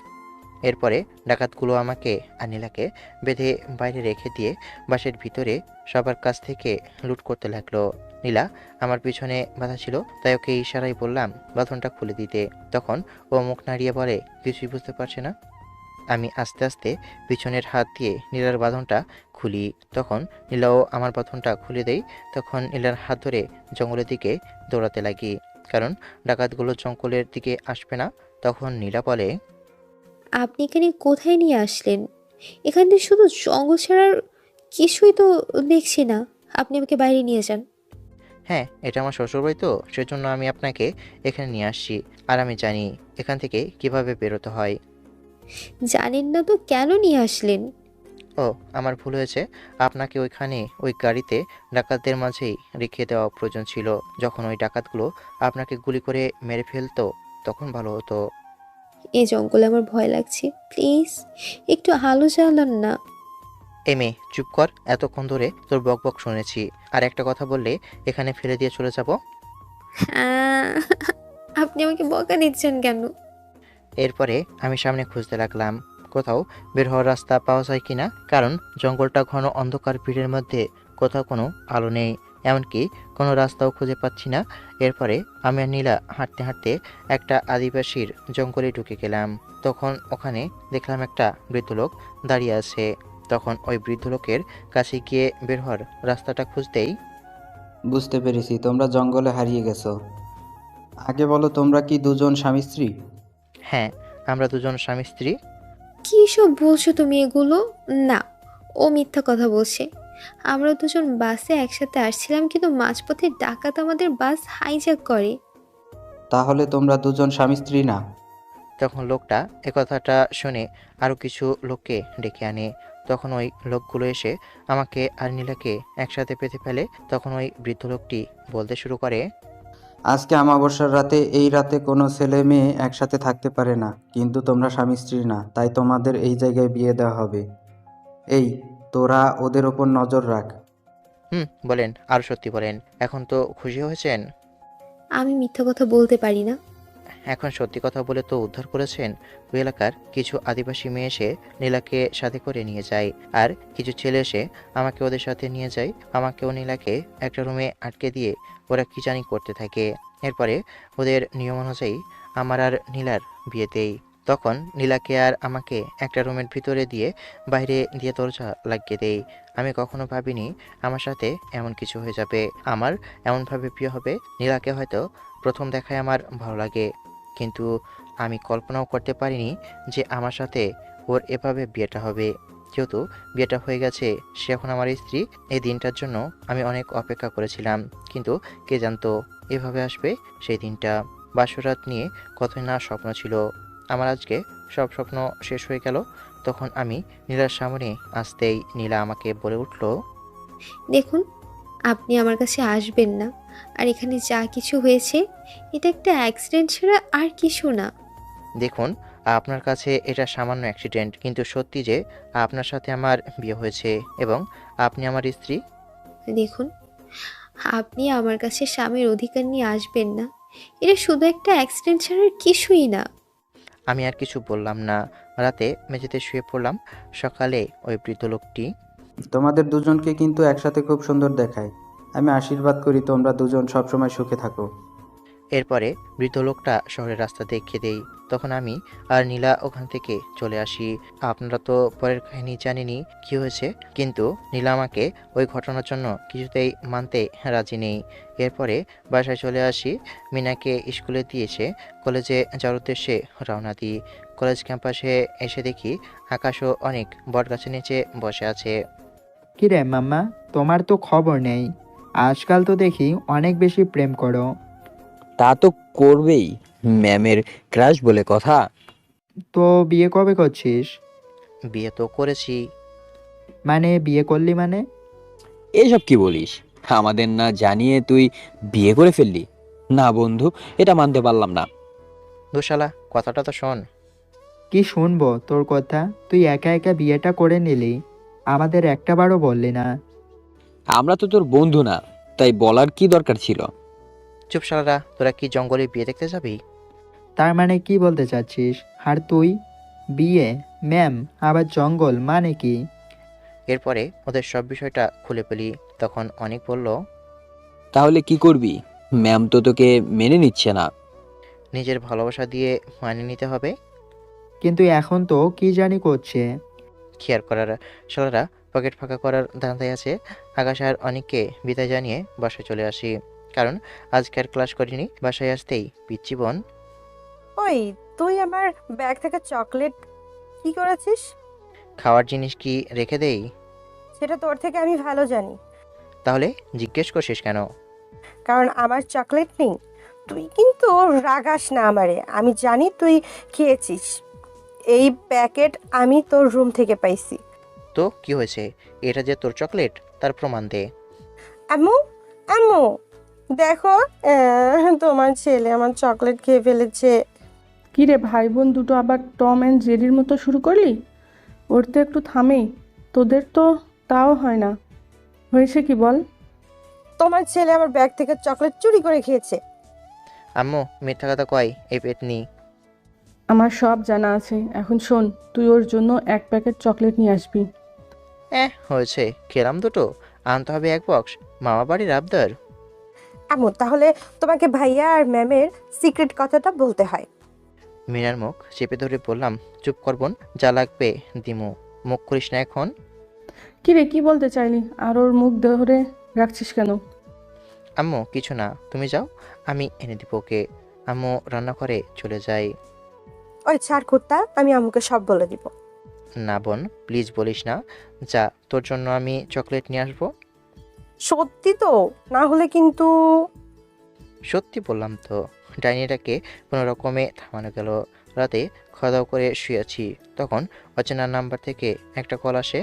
এরপরে ডাকাতগুলো আমাকে আর নীলাকে বেঁধে বাইরে রেখে দিয়ে বাসের ভিতরে সবার কাছ থেকে লুট করতে লাগলো। নীলা আমার পিছনে বাধা ছিল, তাই ওকে ইশারায় বললাম বাঁধনটা খুলে দিতে। তখন ও মুখ নাড়িয়ে বলে কিছুই বুঝতে পারছে না। আমি আস্তে আস্তে পিছনের হাত দিয়ে নীলার বাঁধনটা খুলি। তখন নীলাও আমার বাঁধনটা খুলে দেয়। তখন নীলার হাত ধরে জঙ্গলের দিকে দৌড়াতে লাগি, কারণ ডাকাতগুলো জঙ্গলের দিকে আসবে না। তখন নীলা বলে, আপনি এখানে কোথায় নিয়ে আসলেন? এখানে শুধু জঙ্গল ছাড়ার কিছুই তো দেখছি না। আপনি আমাকে বাইরে নিয়ে যান। হ্যাঁ, এটা আমার শ্বশুরবাড়ি তো, সেজন্য আমি আপনাকে এখানে নিয়ে আসছি। আর আমি জানি এখান থেকে কিভাবে বেরোতে হয়। জানেন না তো কেন নিয়ে আসলেন? ও, আমার ভুল হয়েছে। আপনাকে ওইখানে ওই গাড়িতে ডাকাতদের মাঝেই রেখে দেওয়া প্রয়োজন ছিল। যখন ওই ডাকাতগুলো আপনাকে গুলি করে মেরে ফেলতো তখন ভালো হতো। এই জঙ্গলে আমার ভয় লাগছে, প্লিজ একটু আলো জ্বালান না। এমে চুপ কর, এতক্ষণ ধরে তোর বক বক শুনেছি। আর একটা কথা বললে এখানে ফেলে দিয়ে চলে যাব। আহ, আপনি আমাকে বকা দিচ্ছেন কেন? এরপরে আমি সামনে খুঁজতে লাগলাম কোথাও বের হওয়ার রাস্তা পাওয়া যায় কিনা, কারণ জঙ্গলটা ঘন অন্ধকার। ভিড়ের মধ্যে কোথাও কোনো আলো নেই, এমনকি কোনো রাস্তাও খুঁজে পাচ্ছি না। এরপরে আমি আর নীলা হাঁটতে হাঁটতে একটা আদিবাসীর জঙ্গলে ঢুকে গেলাম। তখন ওখানে দেখলাম একটা বৃদ্ধ লোক দাঁড়িয়ে আছে। তখন ওই বৃদ্ধ লোকের কাছে গিয়ে বের হওয়ার রাস্তাটা খুঁজতেই, বুঝতে পেরেছি তোমরা জঙ্গলে হারিয়ে গেছো। আগে বলো, তোমরা কি দুজন স্বামী স্ত্রী? হ্যাঁ, আমরা দুজন স্বামী স্ত্রী। কী সব বলছো তুমি এগুলো? না, ও মিথ্যা কথা বলছে। আমরা দুজন বাসে একসাথে আসছিলাম, কিন্তু মাঝপথে ডাকাত আমাদের বাস হাইজ্যাক করে। তাহলে তোমরা দুজন স্বামী স্ত্রী না? তখন লোকটা কথাটা শুনে আরও কিছু লোককে ডেকে আনে। তখন ওই লোকগুলো এসে আমাকে আর নীলাকে একসাথে পেতে ফেলে। তখন ওই বৃদ্ধ লোকটি বলতে শুরু করে, আজকে অমাবস্যার রাতে, এই রাতে কোনো ছেলে মেয়ে একসাথে থাকতে পারে না, কিন্তু তোমরা স্বামী স্ত্রী না, তাই তোমাদের এই জায়গায় বিয়ে দেওয়া হবে। এই, তোরা ওদের ওপর নজর রাখ। বলেন, আর সত্যি বলেন, এখন তো খুশি হয়েছেন? আমি মিথ্যা কথা বলতে পারি না। এখন সত্যি কথা বলে তো উদ্ধার করেছেন। ওই এলাকার কিছু আদিবাসী মেয়ে এসে নীলাকে সাথে করে নিয়ে যায়, আর কিছু ছেলে এসে আমাকে ওদের সাথে নিয়ে যায়। আমাকে ও নীলাকে একটা রুমে আটকে দিয়ে ওরা কি জানি করতে থাকে। এরপরে ওদের নিয়ম অনুযায়ী আমার আর নীলার বিয়ে দেই। তখন নীলাকে আর আমাকে একটা রুমের ভিতরে দিয়ে বাইরে দিয়ে দরজা লাগিয়ে দেই। আমি কখনো ভাবিনি আমার সাথে এমন কিছু হয়ে যাবে। আমার এমনভাবে বিয়ে হবে। নীলাকে হয়তো প্রথম দেখায় আমার ভালো লাগে, কিন্তু আমি কল্পনাও করতে পারিনি যে আমার সাথে ওর এভাবে বিয়েটা হবে। যেহেতু বিয়েটা হয়ে গেছে, সে এখন আমার স্ত্রী। এই দিনটার জন্য আমি অনেক অপেক্ষা করেছিলাম, কিন্তু কে জানতো এভাবে আসবে সেই দিনটা। বাসরাত নিয়ে কতই না স্বপ্ন ছিল আমার। আজকে সব স্বপ্ন শেষ হয়ে গেল। তখন আমি নীলার সামনে আসতেই নীলা আমাকে বলে উঠল, দেখুন, আপনি আমার কাছে আসবেন না। আর এখানে যা কিছু হয়েছে, এটা একটা অ্যাক্সিডেন্ট ছাড়া আর কিছু না। দেখুন, আপনার কাছে এটা সামান্য অ্যাক্সিডেন্ট, কিন্তু সত্যি যে আপনার সাথে আমার বিয়ে হয়েছে এবং আপনি আমার স্ত্রী। দেখুন, আপনি আমার কাছে স্বামীর অধিকার নিয়ে আসবেন না। এটা শুধু একটা অ্যাক্সিডেন্ট ছাড়া আর কিছুই না। আমি আর কিছু বললাম না। রাতে মেঝেতে শুয়ে পড়লাম। সকালে ওই বৃদ্ধ লোকটি, তোমাদের দুজনকে কিন্তু একসাথে খুব সুন্দর দেখায়। আমি আশীর্বাদ করি তোমরা দুজন সবসময় সুখে থাকো। এরপরে বৃদ্ধ লোকটা শহরের রাস্তা দেখিয়ে দেই। তখন আমি আর নীলা ওখান থেকে চলে আসি। আপনারা তো পরের কাহিনী জানেনই কি হয়েছে, কিন্তু নীলা আমাকে ওই ঘটনার জন্য কিছুতেই মানতে রাজি নেই। এরপরে বাসায় চলে আসি। মিনাকে স্কুলে দিয়ে এসে কলেজে যাওয়ার উদ্দেশ্যে রওনা দিই। কলেজ ক্যাম্পাসে এসে দেখি আকাশও অনেক বটগাছের নিচে বসে আছে। কিরে মাম্মা, তোমার তো খবর নেই। আজকাল তো দেখি অনেক বেশি প্রেম করো। তা তো করবেই, ম্যামের ক্রাশ বলে কথা। তো বিয়ে কবে করছিস? বিয়ে তো করেছি। মানে বিয়ে করলি মানে? এসব কি বলিস? আমাদের না জানিয়ে তুই বিয়ে করে ফেললি? না বন্ধু, এটা মানতে পারলাম না। দুশালা, কথাটা তো শোন। কি শুনবো তোর কথা? তুই একা একা বিয়েটা করে নিলি, আমাদের একটাবারও বললি না। আমরা তো তোর বন্ধু না, তাই বলার কি দরকার ছিল? চুপ শালারা, তোরা কি জঙ্গলে বিয়ে দেখতে যাবি? তার মানে কি বলতে চাচ্ছিস? আর তুই বিয়ে, ম্যাম, আবার জঙ্গল মানে কি? এরপরে ওদের সব বিষয়টা খুলে ফেলি। তখন অনেক বলল, তাহলে কি করবি? ম্যাম তো তোকে মেনে নিচ্ছে না। নিজের ভালোবাসা দিয়ে মানিয়ে নিতে হবে। কিন্তু এখন তো কি জানি করছে। কি আর করার, শালারা পকেট ফাঁকা করার ধান্দায় আছে। আকাশ আর অনেককে বিদায় জানিয়ে বাসায় চলে আসি, কারণ আজকে আর ক্লাস করিনি। বাসায় আসতেই পিচ্চি বোন, ওই, তুই আমার ব্যাগ থেকে চকলেট কি করেছিস? খাওয়ার জিনিস কি রেখে দেই? সেটা তোর থেকে আমি ভালো জানি। তাহলে জিজ্ঞেস করছিস কেন? কারণ আমার চকলেট নেই। তুই কিন্তু রাগাস না আমারে, আমি জানি তুই খেয়েছিস। এই প্যাকেট আমি তোর রুম থেকে পাইছি। তো কি হয়েছে? এটা যে তোর চকলেট, তার প্রমাণ দে। আম্মু, আম্মু, দেখো, তোমার ছেলে আমার চকলেট খেয়ে ফেলেছে। কিরে ভাই বোন দুটো আবার টম অ্যান্ড জেরির মতো শুরু করলি? ওর তো একটু থামে, তোদের তো তাও হয় না। হয়েছে কি বল? তোমার ছেলে আমার ব্যাগ থেকে চকলেট চুরি করে খেয়েছে। আম্মু মিথ্যা কথা কয় এই পেতনি। আমার সব জানা আছে। এখন শোন, তুই ওর জন্য এক প্যাকেট চকলেট নিয়ে আসবি। হয়েছে, খেলাম দুটো, আনতে হবে এক বক্স। মামা বাড়ির আবদার। আম্মু, তাহলে তোমাকে ভাইয়া আর ম্যামের সিক্রেট কথাটা বলতে হয়। মিনার মুখ চেপে ধরে বললাম, চুপ করবন, যা লাগবে দিমু, মুখ করিস না এখন। কিরে কি বলতে চাইলি? আর ওর মুখ ধরে রাখছিস কেন? আম্মু কিছু না, তুমি যাও, আমি এনে দিব ওকে। আম্মু রান্নাঘরে চলে যাই। ওই ছাড় কুত্তা, আমি আম্মুকে সব বলে দিব। না বোন, প্লিজ বলিস না। যা, তোর জন্য আমি চকলেট নিয়ে আসবো। সত্যি তো? না হলে কিন্তু। সত্যি বললাম তো। ডাইনিটাকে কোনো রকমে থামানো গেল। রাতে খাওয়া দাওয়া করে শুয়েছি, তখন অচেনা নাম্বার থেকে একটা কল আসে।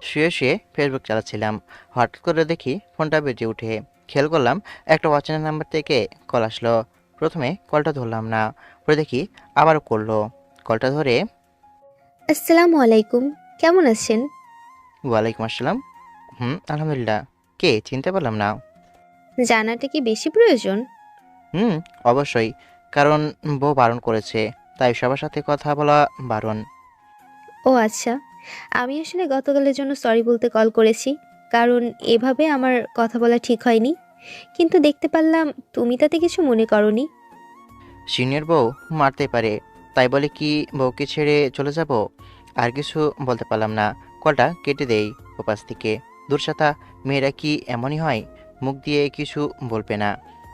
শুয়ে শুয়ে ফেসবুক চালাচ্ছিলাম, হঠাৎ করে দেখি ফোনটা বেজে উঠে। খেয়াল করলাম একটা অচেনা নাম্বার থেকে কল আসলো। প্রথমে কলটা ধরলাম না, পরে দেখি আবারও করলো। কলটা ধরে, আসসালামু আলাইকুম, কেমন আছেন? ওয়ালাইকুম আসসালাম। আলহামদুলিল্লাহ। কে, চিনতে পারলাম না। জানাটা কি বেশি প্রয়োজন? হুম, অবশ্যই। কারণ বউ বারণ করেছে, তাই সবার সাথে কথা বলা বারণ। ও আচ্ছা, আমি আসলে গতকালের জন্য সরি বলতে কল করেছি, কারণ এভাবে আমার কথা বলা ঠিক হয়নি। কিন্তু দেখতে পারলাম তুমি তাতে কিছু মনে করনি। সিনিয়র বউ মারতে পারে, তাই বলে কি বউকে ছেড়ে চলে যাব? আর কিছু বলতে পারলাম না, কলটা কেটে দেই। ওপাশ থেকে, দুরসাতা মেয়েরা কি এমনই হয়? মুখ দিয়ে কিছু বলবে না।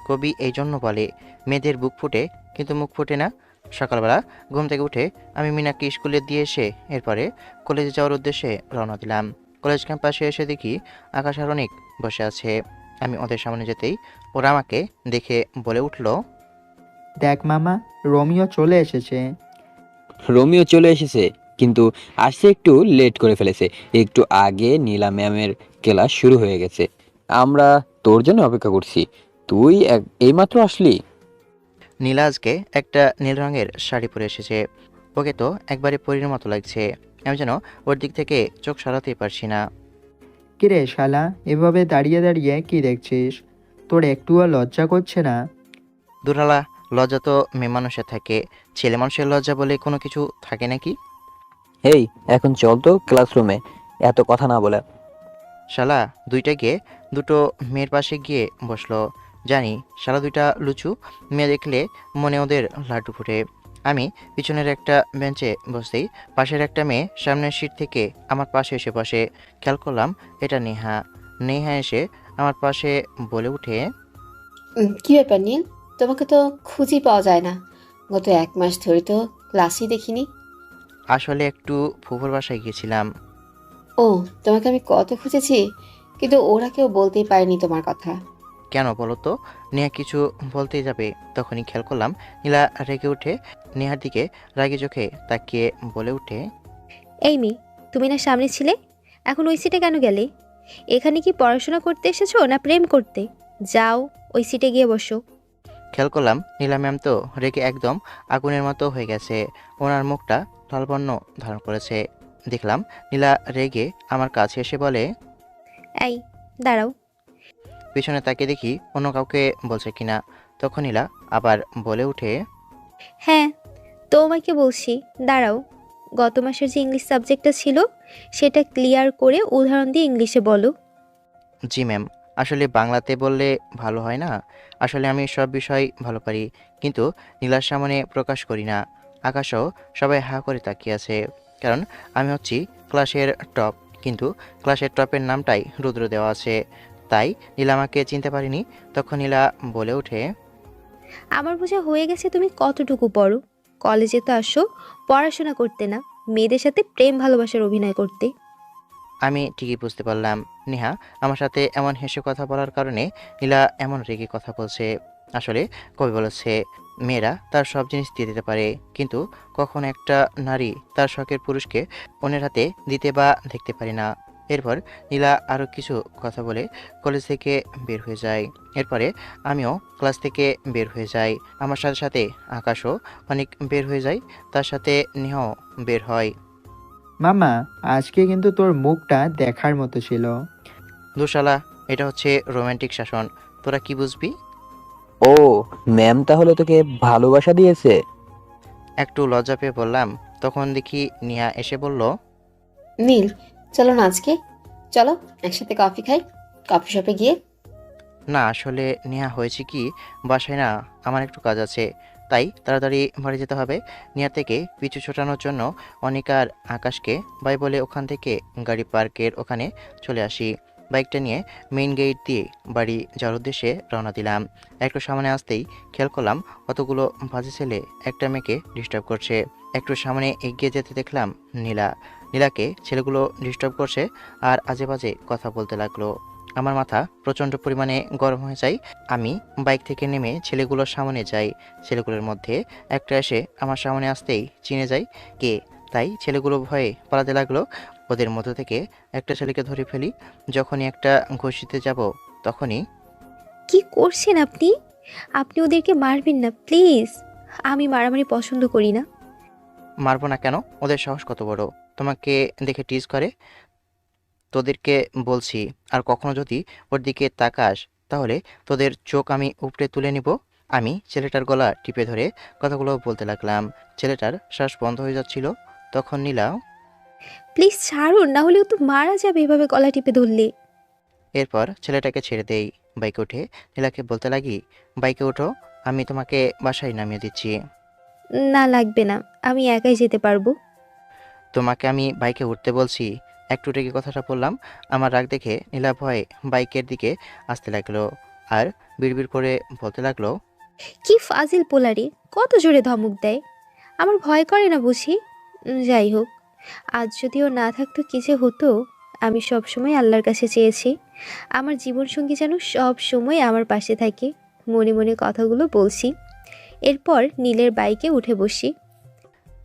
কবি এই জন্য বলে, মেয়েদের বুক ফুটে কিন্তু মুখ ফুটে না। সকালবেলা ঘুম থেকে উঠে আমি মিনাকে স্কুলে দিয়ে এসে এরপরে কলেজে যাওয়ার উদ্দেশ্যে রওনা দিলাম। কলেজ ক্যাম্পাসে এসে দেখি আকাশ আর অনেক বসে আছে। আমি ওদের সামনে যেতেই ওরা আমাকে দেখে বলে উঠল, দেখ মামা, রোমিও চলে এসেছে। রোমিও চলে এসেছে, কিন্তু আসতে একটু লেট করে ফেলেছে। একটু আগে নীলা ম্যামের ক্লাস শুরু হয়ে গেছে। আমরা তোর জন্য অপেক্ষা করছি, তুই এইমাত্র আসলি। নীলা আজকে একটা নীল রঙের শাড়ি পরে এসেছে। ওকে তো একবারে পরীর মতো লাগছে। আমি যেন ওর দিক থেকে চোখ সরাতেই পারছি না। কিরে শালা, এভাবে দাঁড়িয়ে দাঁড়িয়ে কি দেখছিস? তোর একটুও লজ্জা করছে না? দুরালা, লজ্জা তো মেয়ে মানুষের থাকে, ছেলে মানুষের লজ্জা বলে কোনো কিছু থাকে নাকি? এই, এখন চল তো ক্লাসরুমে, এত কথা না বলে। শালা দুইটা গিয়ে দুটো মেয়ের পাশে গিয়ে বসলো। জানি শালা দুইটা লুচু মেয়ে দেখলে মনে ওদের লাড্ডু ফুটে। আমি পিছনের একটা বেঞ্চে বসতেই পাশের একটা মেয়ে সামনের সিট থেকে আমার পাশে এসে বসে। খেয়াল করলাম এটা নেহা। নেহা এসে আমার পাশে বলে উঠে, কি ব্যাপার নীল, তোমাকে তো খুঁজেই পাওয়া যায় না। গত 1 মাস ধরে তো ক্লাসই দেখিনি। আসলে একটু ফুফুর বাসায় গিয়েছিলাম। ও, তোমাকে আমি কত খুঁজেছি, কিন্তু ওরা কেউ বলতেই পারেনি তোমার কথা। কেন বলো তো? নেহা কিছু বলতেই যাবে, তখনই খেয়াল করলাম নীলা রেগে উঠে নেহার দিকে রাগি চোখে তাকিয়ে বলে উঠে, এই মেয়ে, তুমি না সামনে ছিলে, এখন ওই সিটে কেন গেলে? এখানে কি পড়াশোনা করতে এসেছো না প্রেম করতে? যাও, ওই সিটে গিয়ে বসো। খেয়াল করলাম নীলা ম্যাম তো রেগে একদম আগুনের মতো হয়ে গেছে। ওনার মুখটা লাল বর্ণ ধারণ করেছে। দেখলাম নীলা রেগে আমার কাছে এসে বলে, এই দাঁড়াও। পিছনে তাকিয়ে দেখি অন্য কাউকে বলছে কিনা। তখন নীলা আবার বলে উঠে, হ্যাঁ, তোমাকে বলছি দাঁড়াও। গত মাসের যে ইংলিশ সাবজেক্টটা ছিল সেটা ক্লিয়ার করে উদাহরণ দিয়ে ইংলিশে বলো। জি ম্যাম, আসলে বাংলাতে বললে ভালো হয় না। আসলে আমি সব বিষয় ভালো পারি, কিন্তু নীলার সামনে প্রকাশ করি না। আকাশও সবাই হা করে তাকিয়ে আছে, কারণ আমি হচ্ছি ক্লাসের টপ, কিন্তু ক্লাসের টপের নামটাই রুদ্র দেওয়া আছে। তাই নীলা আমাকে চিনতে পারিনি। তখন নীলা বলে ওঠে, আমার বোঝা হয়ে গেছে তুমি কতটুকু পড়ো। কলেজে তো আসো পড়াশোনা করতে না, মেয়েদের সাথে প্রেম ভালোবাসার অভিনয় করতে। আমি ঠিকই বুঝতে পারলাম নেহা আমার সাথে এমন হেসে কথা বলার কারণে নীলা এমন রেগে কথা বলছে। আসলে কবি বলেছে, মেয়েরা তার সব জিনিস দিয়ে দিতে পারে, কিন্তু কখন একটা নারী তার শখের পুরুষকে অন্যের হাতে দিতে বা দেখতে পারে না। এরপর নীলা আরও কিছু কথা বলে কলেজ থেকে বের হয়ে যায়। এরপরে আমিও ক্লাস থেকে বের হয়ে যাই। আমার সাথে সাথে আকাশও অনেক বের হয়ে যায়, তার সাথে নেহাও বের হয়। মামা, আজকে কিন্তু তোর মুখটা দেখার মতো ছিল। দুশালা, এটা হচ্ছে রোমান্টিক শাসন, তোরা কি বুঝবি? ও, ম্যাম তাহলে তোকে ভালোবাসা দিয়েছে? একটু লজ্জা পেয়ে বললাম। তখন দেখি নিয়া এসে বলল, নীল, চলো না আজকে, চলো একসাথে কফি খাই, কফি শপে গিয়ে। না আসলে নেহা হয়েছে কি, বাসায় না আমার একটু কাজ আছে, তাই তাড়াতাড়ি বাড়ি যেতে হবে। নিয়া থেকে পিছু ছোটানোর জন্য অনিক আর আকাশকে বাই বলে ওখান থেকে গাড়ি পার্কের ওখানে চলে আসি। বাইকটা নিয়ে মেইন গেট দিয়ে বাড়ি যাওয়ার উদ্দেশ্যে রওনা দিলাম। একটু সামনে আসতেই খেয়াল করলাম কতগুলো বাজে ছেলে একটা মেয়েকে ডিস্টার্ব করছে। একটু সামনে এগিয়ে যেতে দেখলাম নীলা। নীলাকে ছেলেগুলো ডিস্টার্ব করছে আর আজে বাজে কথা বলতে লাগলো। আমার মাথা প্রচণ্ড পরিমাণে গরম হয়ে যায়। আমি বাইক থেকে নেমে ছেলেগুলোর সামনে যাই। ছেলেগুলোর মধ্যে একটা এসে আমার সামনে আসতেই চিনে যায় কে, তাই ছেলেগুলো ভয়ে পালাতে লাগলো। ওদের মধ্য থেকে একটা ছেলেকে ধরে ফেলি। যখনই একটা ঘষিতে যাব তখনই কি করছেন আপনি? আপনি ওদেরকে মারবেন না প্লিজ। আমি মারামারি পছন্দ করি না। মারবো না কেন? ওদের সাহস কত বড় তোমাকে দেখে টিজ করে? তোদেরকে বলছি, আর কখনো যদি ওর দিকে তাকাস তাহলে তোদের চোখ আমি উপড়ে তুলে নিব। আমি ছেলেটার গলা টিপে ধরে কথাগুলো বলতে লাগলাম। ছেলেটার শ্বাস বন্ধ হয়ে যাচ্ছিল। তখন নীলা প্লিজ ছাড়ুন, না হলেও তো মারা যাবে এভাবে গলা টিপে ধরলে। এরপর ছেলেটাকে ছেড়ে দেই। বাইকে উঠে নীলাকে বলতে লাগি, বাইকে ওঠো, আমি তোমাকে বাসায় নামিয়ে দিচ্ছি। না লাগবে না, আমি একাই যেতে পারবো। তোমাকে আমি বাইকে উঠতে বলছি। একটু রেগে কথাটা বললাম। আমার রাগ দেখে নীলা ভয়ে বাইকের দিকে আসতে লাগলো আর বিড়বিড় করে বলতে লাগলো, কি ফাজিল পোলারে, কত জোরে ধমক দেয়। আমার ভয় করে না বুঝি। যাই হোক, আজ যদিও না থাকতো কি যে হতো। আমি সব সময় আল্লাহর কাছে চেয়েছি আমার জীবনসঙ্গী যেন সব সময় আমার পাশে থাকে। মনে মনে কথাগুলো বলছি। এরপর নীলের বাইকে উঠে বসি।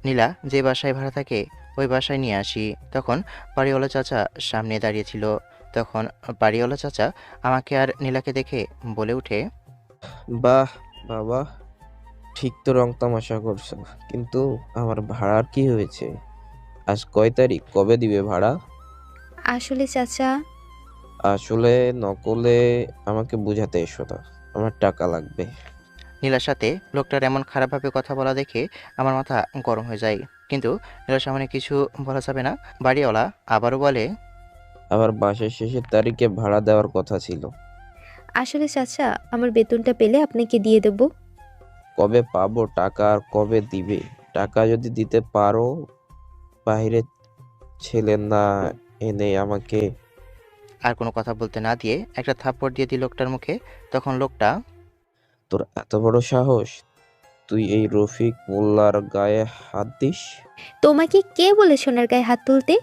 নীলা যে বাসায় ভাড়া থাকে ওই বাসায় নিয়ে আসি। তখন বাড়িওয়ালা চাচা সামনে দাঁড়িয়েছিল। তখন বাড়িওয়ালা চাচা আমাকে আর নীলাকে দেখে বলে ওঠে, বাহ বাবা, ঠিক তো রং তামাশা করছো, কিন্তু আমার ভাড়ার কি হয়েছে? আজ কয় তারিখ? কবে দিবে ভাড়া? আসলে চাচা, আসলে নকলে আমাকে বুঝাতে এসো না, আমার টাকা লাগবে। নীলার সাথে লোকটার এমন খারাপভাবে কথা বলা দেখে আমার মাথা গরম হয়ে যায়। কিন্তু নীলার সামনে কিছু বলা যাবে না। বাড়িওয়ালা আবারও বলে, আবার মাসের শেষের তারিখে ভাড়া দেওয়ার কথা ছিল। আসলে চাচা, আমার বেতনটা পেলে আপনাকে দিয়ে দেব। কবে পাবো টাকা আর কবে দিবে? টাকা যদি দিতে পারো, বাইরে ছেলে না এনে আমাকে। আর কোনো কথা বলতে না দিয়ে একটা থাপ্পড় দিয়ে দিল লোকটার মুখে। তখন লোকটা, তোর এত বড় সাহস, তুই এই রফিক মোল্লার গায়ে হাত দিস? তোমাকে কে বলে সোনার গায়ে হাত তুলতে?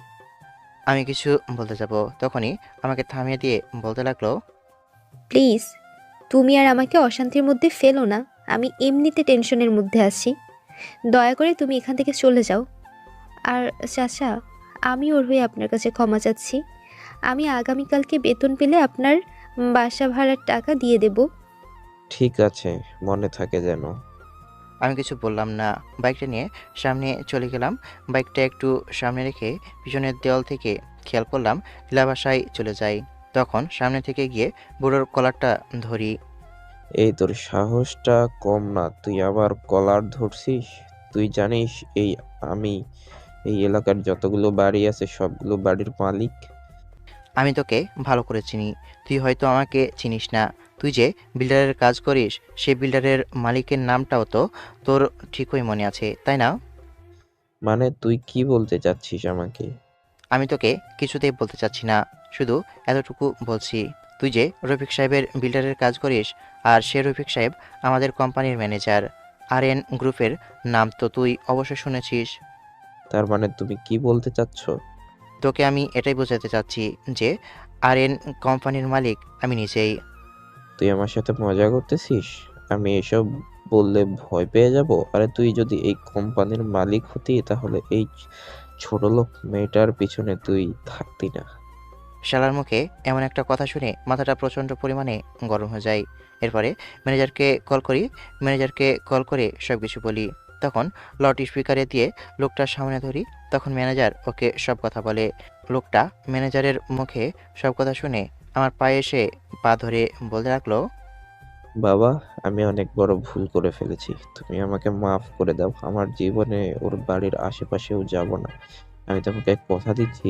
আমি কিছু বলতে যাব তখনই আমাকে থামিয়ে দিয়ে বলতে লাগলো, প্লিজ, তুমি আর আমাকে অশান্তির মধ্যে ফেলো না। আমি এমনিতে টেনশনের মধ্যে আছি। দয়া করে তুমি এখান থেকে চলে যাও। আর চাচা, আমি ওর হয়ে আপনার কাছে ক্ষমা চাচ্ছি। আমি আগামীকালকে বেতন পেলে আপনার বাসা ভাড়ার টাকা দিয়ে দেব। ঠিক আছে, মনে থাকে যেন। আমি কিছু বললাম না। বাইকটা নিয়ে সামনে চলে গেলাম। বাইকটা একটু সামনে রেখে পিছনের দেওয়াল থেকে খেয়াল করলাম নীলা বাসায় চলে যাই। তখন সামনে থেকে গিয়ে বুড়োর কলারটা ধরি। এই তোর সাহসটা কম না, তুই আবার কলার ধরছিস? তুই জানিস আমি এই এলাকার যতগুলো বাড়ি আছে সবগুলো বাড়ির মালিক। আমি তোকে ভালো করে চিনি, তুই হয়তো আমাকে চিনিস না। তুই যে বিল্ডারের কাজ করিস সেই বিল্ডারের মালিকের নামটাও তো তোর ঠিকই মনে আছে, তাই না? মানে তুই কি বলতে চাচ্ছিস আমাকে? আমি তোকে কিছুতেই বলতে চাচ্ছি না, শুধু এতটুকু বলছি, তুই যে রফিক সাহেবের বিল্ডারের কাজ করিস আর সে রফিক সাহেব আমাদের কোম্পানির ম্যানেজার। RN গ্রুপের নাম তো তুই অবশ্যই শুনেছিস। তার মানে তুমি কি বলতে চাচ্ছ? তোকে আমি এটাই বোঝাতে চাচ্ছি যে RN কোম্পানির মালিক আমি নিজেই। তুই আমার সাথে মজা করতেছিস? আমি এসব বললে ভয় পেয়ে যাব? আরে তুই যদি এই কোম্পানির মালিক হতি তাহলে এই ছোটলোক মেয়েটার পিছনে তুই থাকতি না। শালার মুখে এমন একটা কথা শুনে মাথাটা প্রচণ্ড পরিমাণে গরম হয়ে যায়। এরপরে ম্যানেজারকে কল করে সব কিছু বলি। তখন লাউড স্পিকারে দিয়ে লোকটার সামনে ধরি। তখন ম্যানেজার ওকে সব কথা বলে। লোকটা ম্যানেজারের মুখে সব কথা শুনে আমার পায়ে এসে পা ধরে বলতে লাগলো, বাবা, আমি অনেক বড় ভুল করে ফেলেছি, তুমি আমাকে মাফ করে দাও। আমার জীবনে ওর বাড়ির আশেপাশেও যাব না। আমি তোমাকে এক কথা দিচ্ছি,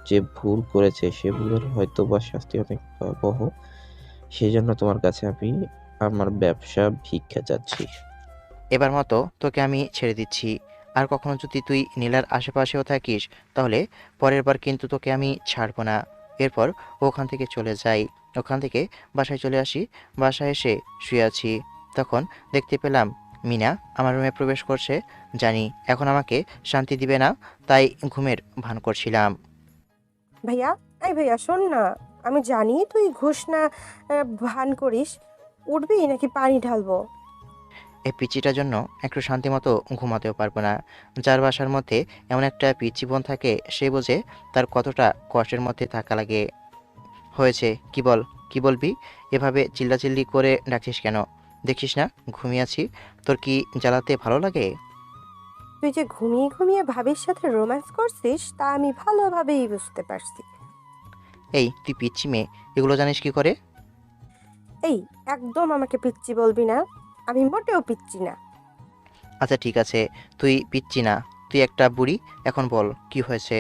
যে ভুল করেছে সে ভুলের হয়তো বা শাস্তি অনেক ভয়াবহ। সেই জন্য তোমার কাছে আমি আমার ব্যবসা ভিক্ষা চাচ্ছি। এবার মতো তোকে আমি ছেড়ে দিচ্ছি। আর কখনো যদি তুই নীলার আশেপাশেও থাকিস তাহলে পরের বার কিন্তু তোকে আমি ছাড়বো না। এরপর ওখান থেকে চলে যাই। ওখান থেকে বাসায় চলে আসি। বাসায় এসে শুয়ে আছি। তখন দেখতে পেলাম মিনা আমার রুমে প্রবেশ করছে। জানি এখন আমাকে শান্তি দিবে না, তাই ঘুমের ভান করছিলাম। ভাইয়া, এই ভাইয়া শোন না, আমি জানি তুই ঘুষ না ভান করিস। উঠবি নাকি পানি ঢালবো? এই পিচ্চিটার জন্য একটু শান্তিমতো ঘুমাতেও পারবো না। যার বাসার মধ্যে এমন একটা পিচ্চি বোন থাকে সে বোঝে তার কতটা কষ্টের মধ্যে থাকা লাগে। হয়েছে, কি বল, কি বলবি? এভাবে চিল্লাচিল্লি করে ডাকছিস কেন? দেখছিস না ঘুমিয়ে আছি? তোর কি জ্বালাতে ভালো লাগে? তুই যে ঘুমিয়ে ঘুমিয়ে ভাবির সাথে রোম্যান্স করছিস তা আমি ভালোভাবেই বুঝতে পারছি। এই তুই পিচ্চি মেয়ে, এগুলো জানিস কি করে? এই, একদম আমাকে পিচ্চি বলবি না, আমি মোটেও পিচ্চি না। আচ্ছা ঠিক আছে, তুই পিচ্চি না, তুই একটা বুড়ি। এখন বল কি হয়েছে?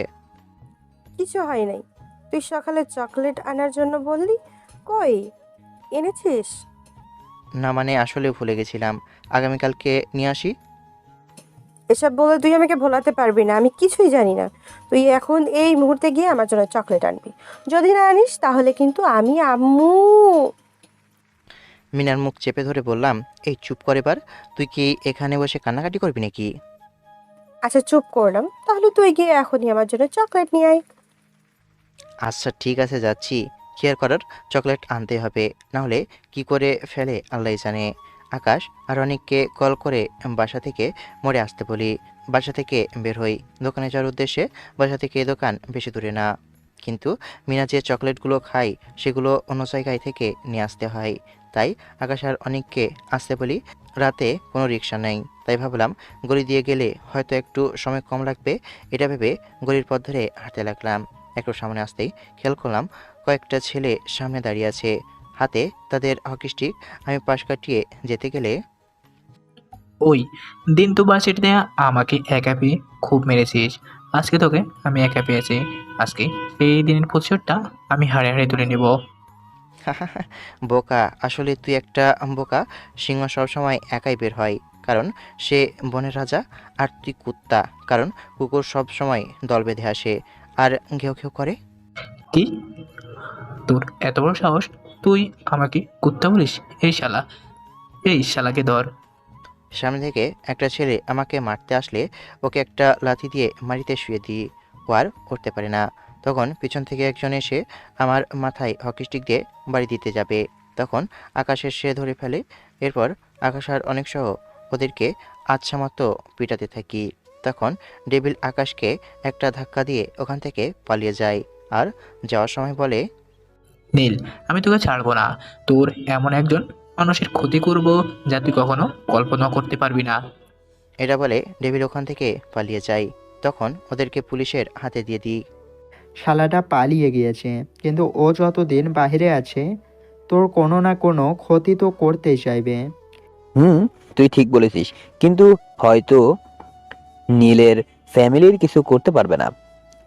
কিছু হয় নাই। তুই সকালে চকলেট আনার জন্য বললি, কই এনেছিস? না মানে আসলে ভুলে গেছিলাম, আগামীকালকে নিয়ে আসি। এসব বলে তুই আমাকে ভোলাতে পারবি না, আমি কিছুই জানি না। তুই এখন এই মুহূর্তে গিয়ে আমার জন্য চকলেট আনবি। যদি না আনিস তাহলে কিন্তু আমি আম্মু। মিনার মুখ চেপে ধরে বললাম, এই চুপ করে এবার। তুই কি এখানে বসে কান্নাকাটি করবি নাকি? আচ্ছা চুপ করলাম, তাহলে তুই গিয়ে এখনই আমার জন্য চকলেট নিয়ে আয়। আচ্ছা ঠিক আছে যাচ্ছি। কি আর করার, চকলেট আনতে হবে, নাহলে কি করে ফেলে আল্লাহ জানে। আকাশ আর অনেককে কল করে বাসা থেকে মরে আসতে বলি। বাসা থেকে বের হই দোকানে যাওয়ার উদ্দেশ্যে। বাসা থেকে দোকান বেশি দূরে না, কিন্তু মিনা যে চকলেটগুলো খাই সেগুলো অন্য জায়গায় থেকে নিয়ে আসতে হয়। তাই আকাশ আর অনেককে আসতে বলি। রাতে কোনো রিক্সা নেই, তাই ভাবলাম গলি দিয়ে গেলে হয়তো একটু সময় কম লাগবে। এটা ভেবে গলির পথ ধরে হাঁটতে লাগলাম। একটু সামনে আসতেই খেয়াল করলাম কয়েকটা ছেলে সামনে দাঁড়িয়ে আছে, হাতে তাদের হকি স্টিক। আমি পাশ কাটিয়ে যেতে গেলে ওই দিন তো ভার্সিটিতে আমাকে একা পেয়ে খুব মেরেছিস। আজকে তোকে আমি একা পেয়েছি। আজকে এই দিনের প্রতিশোধটা আমি হাড়ে হাড়ে তুলে নেব। বোকা, আসলে তুই একটা বোকা। সিংহ সবসময় একাই বের হয়, কারণ সে বনের রাজা। আর তুই কুত্তা, কারণ কুকুর সব সময় দল বেঁধে আসে আর ঘেউ ঘেউ করে। কি? তোর এত বড় সাহস, তুই আমাকে কুত্তা বলিস? এই শালাকে ধর। সামনে থেকে একটা ছেলে আমাকে মারতে আসলে ওকে একটা লাথি দিয়ে মাটিতে শুয়ে দিই। ও আর উঠতে পারে না। তখন পিছন থেকে একজন এসে আমার মাথায় হকি স্টিক দিয়ে বাড়ি দিতে যাবে। তখন আকাশের সে ধরে ফেলে। এরপর আকাশ আর অনেক সহ ওদেরকে আচ্ছা মতো পিটাতে থাকি। তখন ডেভিল আকাশকে একটা ধাক্কা দিয়ে ওখান থেকে পালিয়ে যায় আর যাওয়ার সময় বলে, নীল, আমি তোকে ছাড়বো না। তোর এমন একজন মানুষের ক্ষতি করব যা তুই কখনো কল্পনা করতে পারবি না। এটা বলে ডেভিল ওখান থেকে পালিয়ে যায়। তখন ওদেরকে পুলিশের হাতে দিয়ে দিই। শালাটা পালিয়ে গিয়েছে, কিন্তু ও যতদিন বাইরে আছে তোর কোনো না কোনো ক্ষতি তো করতেই চাইবে। তুই ঠিক বলেছিস, কিন্তু হয়তো নীলের ফ্যামিলির কিছু করতে পারবে না,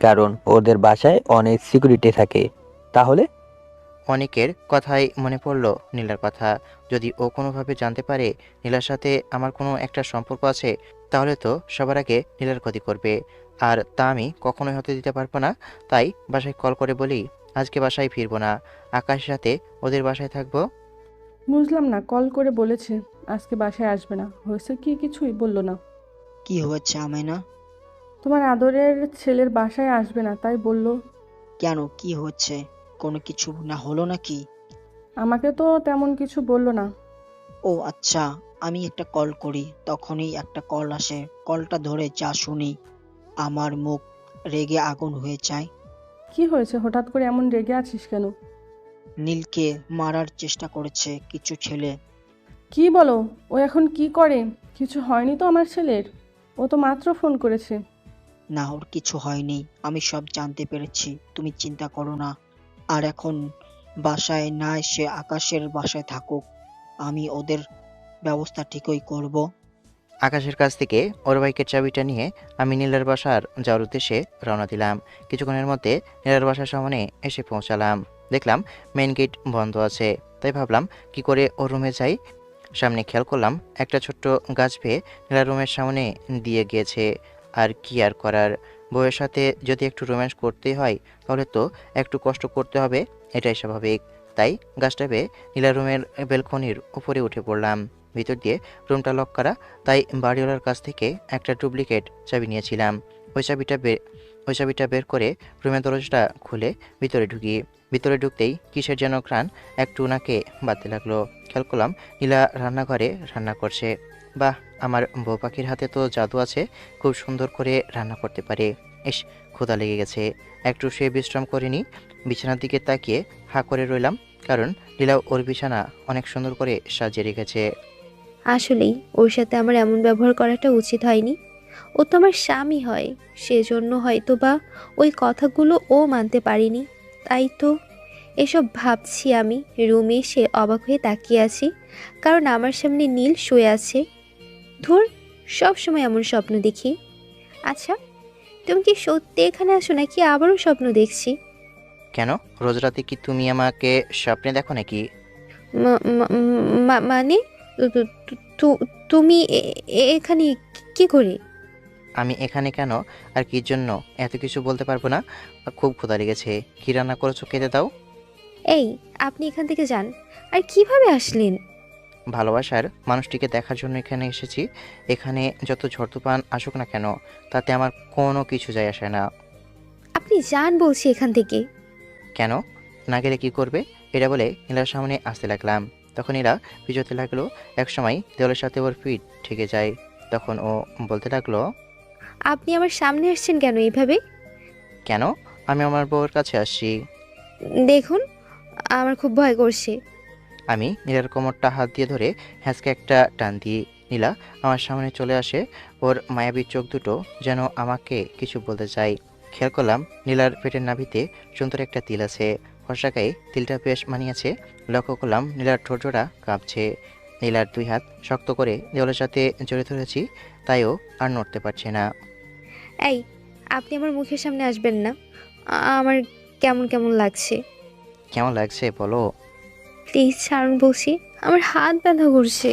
কারণ ওদের বাসায় অনেক সিকিউরিটি থাকে। তাহলে অনেকের কথাই মনে পড়ল নীলার কথা। যদি ও কোনোভাবে জানতে পারে নীলার সাথে আমার কোনো একটা সম্পর্ক আছে, তাহলে তো সবার আগে নীলার ক্ষতি করবে। আর তা আমি কখনোই হতে দিতে পারবো না। তাই বাসায় কল করে বলি, আজকে বাসায় ফিরবো না, আকাশের সাথে ওদের বাসায় থাকবো। বুঝলাম না, কল করে বলেছে আজকে বাসায় আসবে না, হয়েছে কি কিছুই বললো না? কি হয়েছে আমেনা? তোমার আদরের ছেলের বাসায় আসবে না তাই বলল। কেন, কি হচ্ছে? কোনো কিছু না হলো নাকি? আমাকে তো তেমন কিছু বললো না। ও আচ্ছা, আমি একটা কল করি, তখনই একটা কল আসে। কলটা ধরে যা শুনি আমার মুখ রেগে আগুন হয়ে যায়। কি হয়েছে, হঠাৎ করে এমন রেগে আছিস কেন? নীলকে মারার চেষ্টা করেছে কিছু ছেলে। কি বলো? ও এখন কি করে? কিছু হয়নি তো আমার ছেলের? ও তো মাত্র ফোন করেছে। না, ওর কিছু হয়নি, আমি সব জানতে পেরেছি, তুমি চিন্তা করো না। আর এখন বাসায় না এসে আকাশের বাসায় থাকুক, আমি ওদের ব্যবস্থা ঠিকই করব। আকাশের কাছ থেকে ওর বাইকের চাবিটা নিয়ে আমি নীলার বাসার যাওয়ার উদ্দেশ্যে রওনা দিলাম। কিছুক্ষণের মধ্যে নীলার বাসার সামনে এসে পৌঁছালাম। দেখলাম মেইন গেট বন্ধ আছে, তাই ভাবলাম কি করে ওর রুমে যাই। সামনে খেয়াল করলাম একটা ছোট্ট গাছ পেয়ে নীলার রুমের সামনে দিয়ে গিয়েছে। আর কি আর করার, বউয়ের সাথে যদি একটু রোম্যান্স করতেই হয় তাহলে তো একটু কষ্ট করতে হবে, এটাই স্বাভাবিক। তাই গাছটা পেয়ে নীলার রুমের বেলকনির উপরে উঠে পড়লাম। ভিতর দিয়ে রুমটা লক করা, তাই বাড়িওয়ালার কাছ থেকে একটা ডুপ্লিকেট চাবি নিয়েছিলাম। ওই চাবিটা বের করে রুমের দরজাটা খুলে ভিতরে ঢুকতেই কিসের যেন ঘ্রাণ একটু নাকে বাঁধতে লাগলো। খেয়াল করলাম নীলা রান্নাঘরে রান্না করছে। বাহ, আমার বউ পাখির হাতে তো জাদু আছে, খুব সুন্দর করে রান্না করতে পারে। ইস, ক্ষুধা লেগে গেছে, একটু শুয়ে বিশ্রাম করে নিই। বিছানার দিকে তাকিয়ে হাঁ করে রইলাম, কারণ লীলা ওর বিছানা অনেক সুন্দর করে সাজিয়ে রেখেছে। আসলেই ওর সাথে আমার এমন ব্যবহার করাটা উচিত হয়নি। ও তো আমার স্বামী হয়, সেজন্য হয়তো বা ওই কথাগুলো ও মানতে পারিনি। তাই তো এসব ভাবছি। আমি রুমে এসে অবাক হয়ে তাকিয়ে আছি, কারণ আমার সামনে নীল শুয়ে আছে। ধুর, সব সময় এমন স্বপ্ন দেখি। আচ্ছা, তুমি কি সত্যি এখানে আসো নাকি আবারও স্বপ্ন দেখছি? কেন, রোজ রাতে কি তুমি আমাকে স্বপ্নে দেখো নাকি? মানে তুমি এখানে কি করে? আমি এখানে কেন আর কির জন্য এত কিছু বলতে পারবো না। খুব ক্ষুধা লেগেছে, কি রান্না করেছো খেতে দাও। এই, আপনি এখান থেকে যান। আর কিভাবে আসলেন? ভালোবাসার মানুষটিকে দেখার জন্য এখানে এসেছি। এখানে যত ঝড় তুফান আসুক না কেন, তাতে আমার কোনো কিছু যায় আসে না। আপনি যান বলছি এখান থেকে। কেন, না গেলে কি করবে? এটা বলে নীলার সামনে আসতে লাগলাম। তখন নীলা ভিজতে লাগলো। একসময় দেওয়ালের সাথে ওর পিঠ ঠেকে যায়। তখন ও বলতে লাগলো, আপনি আমার সামনে আসছেন কেন এইভাবে? কেন, আমি আমার বউয়ের কাছে আসছি। দেখুন, আমার খুব ভয় করছে। আমি নীলার কোমরটা হাত দিয়ে ধরে হ্যাঁচকে একটা টান দিই। নীলা আমার সামনে চলে আসে। ওর মায়াবী চোখ দুটো যেন আমাকে কিছু বলতে চায়। খেয়াল করলাম নীলার পেটের নাভিতে সুন্দর একটা তিল আছে। ফর্সা গায়ে তিলটা বেশ মানিয়েছে। লক্ষ্য করলাম নীলার ঠোঁটজোড়া কাঁপছে। নীলার দুই হাত শক্ত করে দেওয়ালের সাথে জড়িয়ে ধরেছি, তাইও আর নড়তে পারছে না। এই, আপনি আমার মুখের সামনে আসবেন না। আমার কেমন কেমন লাগছে। কেমন লাগছে বলো? প্লিজ ছাড়ুন বলছি, আমার হাত ব্যথা করছে।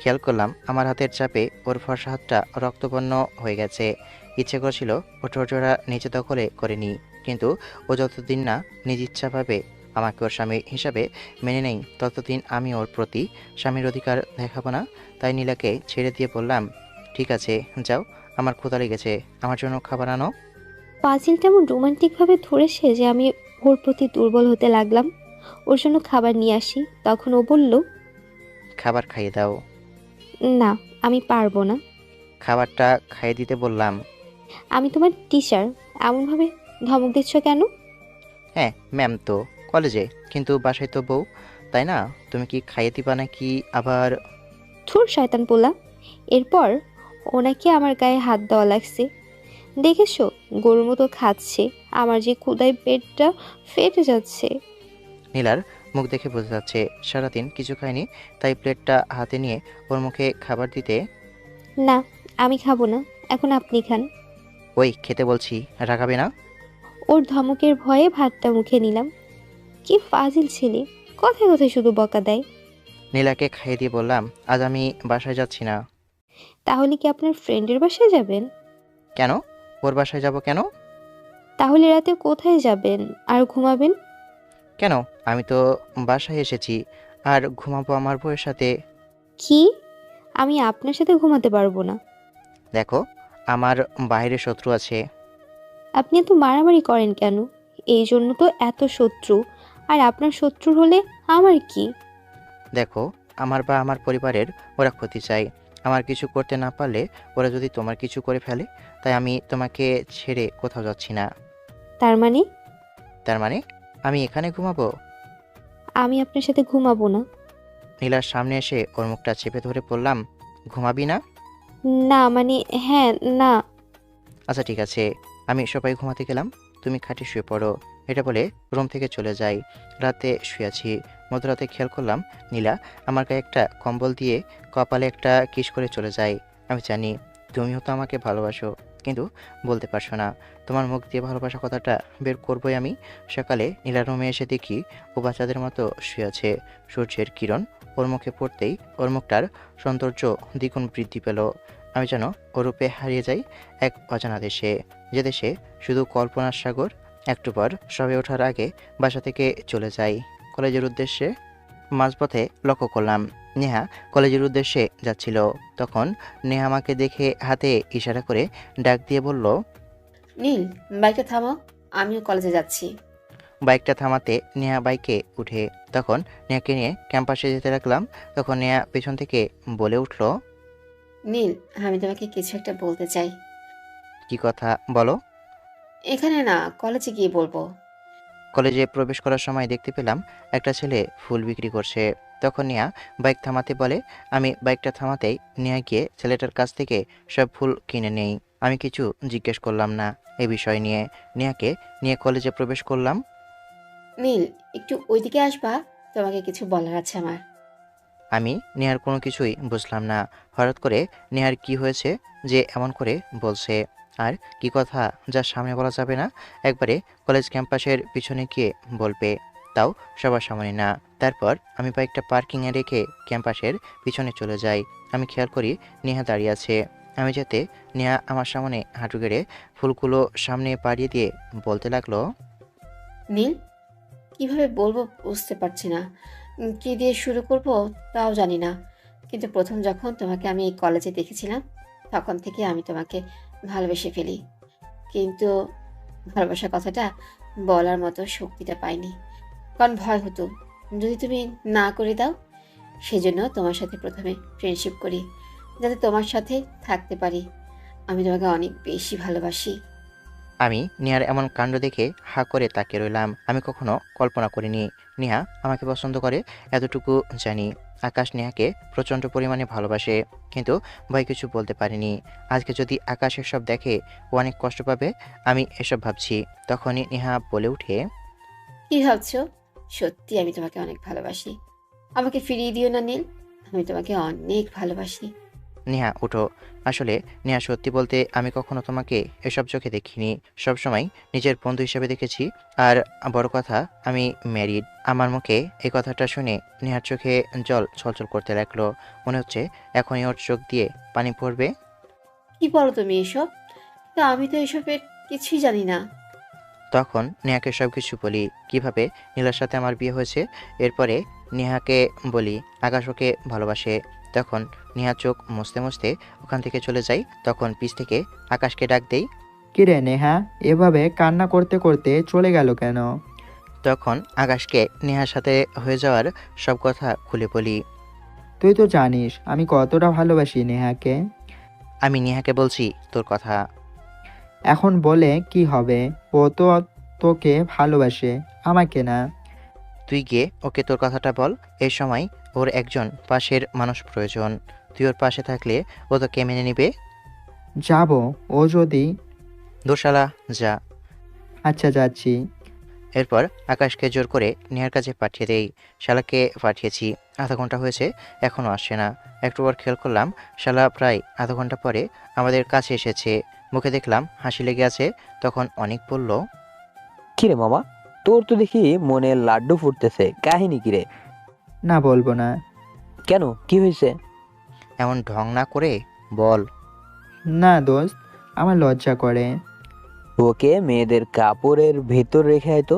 খেয়াল করলাম আমার হাতের চাপে ওর ফর্সা হাতটা রক্তবর্ণ হয়ে গেছে। ইচ্ছে করছিল ও ঠোঁটজোড়া নিচে দখলে করে নিই, কিন্তু ও যতদিন না নিজ ইচ্ছাভাবে আমাকে ওর স্বামী হিসাবে মেনে নেই, ততদিন আমি ওর প্রতি স্বামীর অধিকার দেখাবো না। তাই নীলাকে ছেড়ে দিয়ে বললাম, ঠিক আছে যাও, আমার ক্ষুধা লেগেছে, আমার জন্য খাবার আনো। পাঁচিল তেমন রোমান্টিকভাবে ধরেছে যে আমি ওর প্রতি দুর্বল হতে লাগলাম। ওর জন্য খাবার নিয়ে আসি, তখন ও বলল, খাবার খাইয়ে দাও। না, আমি পারবো না। খাবারটা খাইয়ে দিতে বললাম। আমি তোমার টিচার, এমনভাবে ধমক দিচ্ছ কেন? হ্যাঁ ম্যাম, তো কলেজে, কিন্তু বাসায় তো বউ, তাই না? তুমি কি খাইয়ে দিবা নাকি আবার? ধুর শয়তান পোলা। এরপর ওনাকে আমার গায়ে হাত দেওয়া লাগছে। দেখেছো, গরুর মতো খাচ্ছে। আমার যে ক্ষুধায় পেটটা ফেটে যাচ্ছে। নীলার মুখ দেখে বোঝা যাচ্ছে সারাদিন কিছু খায়নি, তাই প্লেটটা হাতে নিয়ে ওর মুখে খাবার দিতে। না, আমি খাবো না, এখন আপনি খান। ওই খেতে বলছি, রাগাবে না? ওর ধমকের ভয়ে ভাতটা মুখে নিলাম। কি ফাজিল ছেলে, কথায় কথায় শুধু বকা দেয়। নীলাকে খাইয়ে দিয়ে বললাম, আজ আমি বাসায় যাচ্ছি না। তাহলে কি আপনার ফ্রেন্ডের বাসায় যাবেন? কেন, ওর বাসায় যাব কেন? তাহলে রাতে কোথায় যাবেন আর ঘুমাবেন? কেন, আমি তো বাসায় এসেছি, আর ঘুমাবো আমার বউয়ের সাথে। কি? আমি আপনার সাথে ঘুমাতে পারবো না। দেখো, আমার বাইরে শত্রু আছে। আপনি এত মারামারি করেন কেন? এই জন্য তো এত শত্রু। আর আপনার শত্রু হলে আমার কি? দেখো, আমার বা আমার পরিবারের ওরা ক্ষতি চায়। আমার কিছু করতে না পারলে ওরা যদি তোমার কিছু করে ফেলে, তাই আমি তোমাকে ছেড়ে কোথাও যাচ্ছি না। তার মানে? তার মানে আমি এখানে ঘুমাবো? আমি আপনার সাথে ঘুমাবো না। নীলার সামনে এসে ওর মুখটা চেপে ধরে বললাম, ঘুমাবি না? না মানে, হ্যাঁ, না। আচ্ছা ঠিক আছে, আমি সবাই ঘুমাতে গেলাম, তুমি খাটে শুয়ে পড়ো। এটা বলে রুম থেকে চলে যাই। রাতে শুয়েছি, মধ্যরাতে খেয়াল করলাম নীলা আমার গায়ে একটা কম্বল দিয়ে কপালে একটা কিস করে চলে যায়। আমি জানি তুমিও তো আমাকে ভালোবাসো, কিন্তু বলতে পারছো না। তোমার মুখ দিয়ে ভালোবাসা কথাটা বের করবোই আমি। সকালে নীলা রুমে এসে দেখি ও বাচ্চাদের মতো শুয়ে আছে। সূর্যের কিরণ ওর মুখে পড়তেই ওর মুখটার সৌন্দর্য দ্বিগুণ বৃদ্ধি পেল। আমি যেন ওর রূপে হারিয়ে যাই এক অজানা দেশে, যে দেশে শুধু কল্পনার সাগর। একটু পর সবে ওঠার আগে বাসা থেকে চলে যাই কলেজের উদ্দেশ্যে। মাঝপথে লক্ষ্য করলাম নেহা কলেজের উদ্দেশ্যে যাচ্ছিল। তখন নেহা আমাকে দেখে হাতে ইশারা করে ডাক দিয়ে বলল, নীল, বাইকটা থামাও, আমিও কলেজে যাচ্ছি। বাইকটা থামাতে নেহা বাইকে উঠে তখন নেহাকে নিয়ে ক্যাম্পাসে যেতে লাগলাম। তখন নেহা পেছন থেকে বলে উঠল, নীল, আমি তোমাকে কিছু একটা বলতে চাই। কি কথা বলো? এখানে না, কলেজে গিয়ে বলবো। কলেজে প্রবেশ করার সময় দেখতে পেলাম একটা ছেলে ফুল বিক্রি করছে। তখন নেহা বাইক থামাতে বলে। আমি বাইকটা থামাতেই নেহা গিয়ে ছেলেটার কাছ থেকে সব ফুল কিনে নেই। আমি কিছু জিজ্ঞেস করলাম না এই বিষয় নিয়ে। নেহাকে নিয়ে কলেজে প্রবেশ করলাম। নীল, একটু ওইদিকে আসবা, তোমাকে কিছু বলার আছে আমার। আমি নেহার কোনো কিছুই বুঝলাম না। হঠাৎ করে নেহার কি হয়েছে যে এমন করে বলছে? আর কি কথা যা সামনে বলা যাবে না, একবারে কলেজ ক্যাম্পাসের পিছনে গিয়ে বলবে, তাও সবার সামনে না। তারপর আমি বাইকটা পার্কিংয়ে রেখে ক্যাম্পাসের পিছনে চলে যাই। আমি খেয়াল করি নেহা দাঁড়িয়ে আছে। আমি যেতে নেহা আমার সামনে হাঁটু গেড়ে ফুলগুলো সামনে পাড়িয়ে দিয়ে বলতে লাগলো, নীল, কিভাবে বলবো বুঝতে পারছি না। কি দিয়ে শুরু করব তাও জানি না। কিন্তু প্রথম যখন তোমাকে আমি এই কলেজে দেখেছিলাম, তখন থেকে আমি তোমাকে ভালোবেসে ফেলি। কিন্তু ভালোবাসার কথাটা বলার মতো শক্তিটা পাইনি, কারণ ভয় হতো যদি তুমি না করে দাও। সেজন্য তোমার সাথে প্রথমে ফ্রেন্ডশিপ করি, যাতে তোমার সাথে থাকতে পারি। আমি তোমাকে অনেক বেশি ভালোবাসি। আমি নেহার এমন কাণ্ড দেখে হা করে তাকিয়ে রইলাম। আমি কখনো কল্পনা করিনি নেহা আমাকে পছন্দ করে, এতটুকু জানি। আকাশ নেহাকে প্রচণ্ড পরিমাণে ভালোবাসে, কিন্তু ভয় কিছু বলতে পারিনি। আজকে যদি আকাশ এসব দেখে ও অনেক কষ্ট পাবে, আমি এসব ভাবছি। তখনই নেহা বলে উঠে, কি ভাবছো? সত্যি আমি তোমাকে অনেক ভালোবাসি। আমাকে ফিরিয়ে দিও না নীল, আমি তোমাকে অনেক ভালোবাসি। নেহা উঠো। আসলে নেহা সত্যি বলতে আমি কখনো তোমাকে এসব চোখে দেখিনি। সবসময় নিজের বন্ধু হিসেবে দেখেছি। আর বড় কথা, আমি ম্যারিড। আমার মুখে এই কথাটা শুনে নেহার চোখে জল ছলছল করতে লাগলো। মনে হচ্ছে এখনই ওর চোখ দিয়ে পানি পড়বে। কি বলো তুমি এসব? তা আমি তো এসবের কিছুই জানি না। তখন নেহাকে সব কিছু বলি, কিভাবে নীলার সাথে আমার বিয়ে হয়েছে। এরপরে নেহাকে বলি আকাশ ওকে ভালোবাসে। তখন নেহা চোখ মুছতে মুছতে ওখান থেকে চলে যাই। তখন পিছ থেকে আকাশকে ডাক দেই। কিরে নেহা, এভাবে কান্না করতে করতে চলে গেল কেন? তখন আকাশকে নেহার সাথে হয়ে যাওয়ার সব কথা খুলে বলি। তুই তো জানিস আমি কতটা ভালোবাসি নেহাকে। আমি নেহাকে বলছি তোর কথা। এখন বলে কি হবে? ও তো তোকে ভালোবাসে, আমাকে না। তুই গিয়ে ওকে তোর কথাটা বল। এই সময় ওর একজন পাশের মানুষ প্রয়োজন। তুই ওর পাশে থাকলে ও তোকে মেনে নিবে। যাব, ও যদি। দোশালা যা। আচ্ছা যাচ্ছি। এরপর আকাশকে জোর করে নেহার কাছে পাঠিয়ে দেই। শালাকে পাঠিয়েছি, আধা ঘন্টা হয়েছে, এখনও আসছে না। একটু পর খেয়াল করলাম শালা প্রায় আধা ঘন্টা পরে আমাদের কাছে এসেছে। মুখে দেখলাম হাসি লেগে আছে। তখন অনেক বলল, কিরে মামা, তোর তো দেখি মনে লাড্ডু ফুটতেছে, কাহিনী কিরে? না বলবো না। কেন, কি হয়েছে? এমন ঢং না করে বল। না দোস্ত, আমার লজ্জা করে। ওকে মেয়েদের কাপড়ের ভেতর রেখে আয় তো।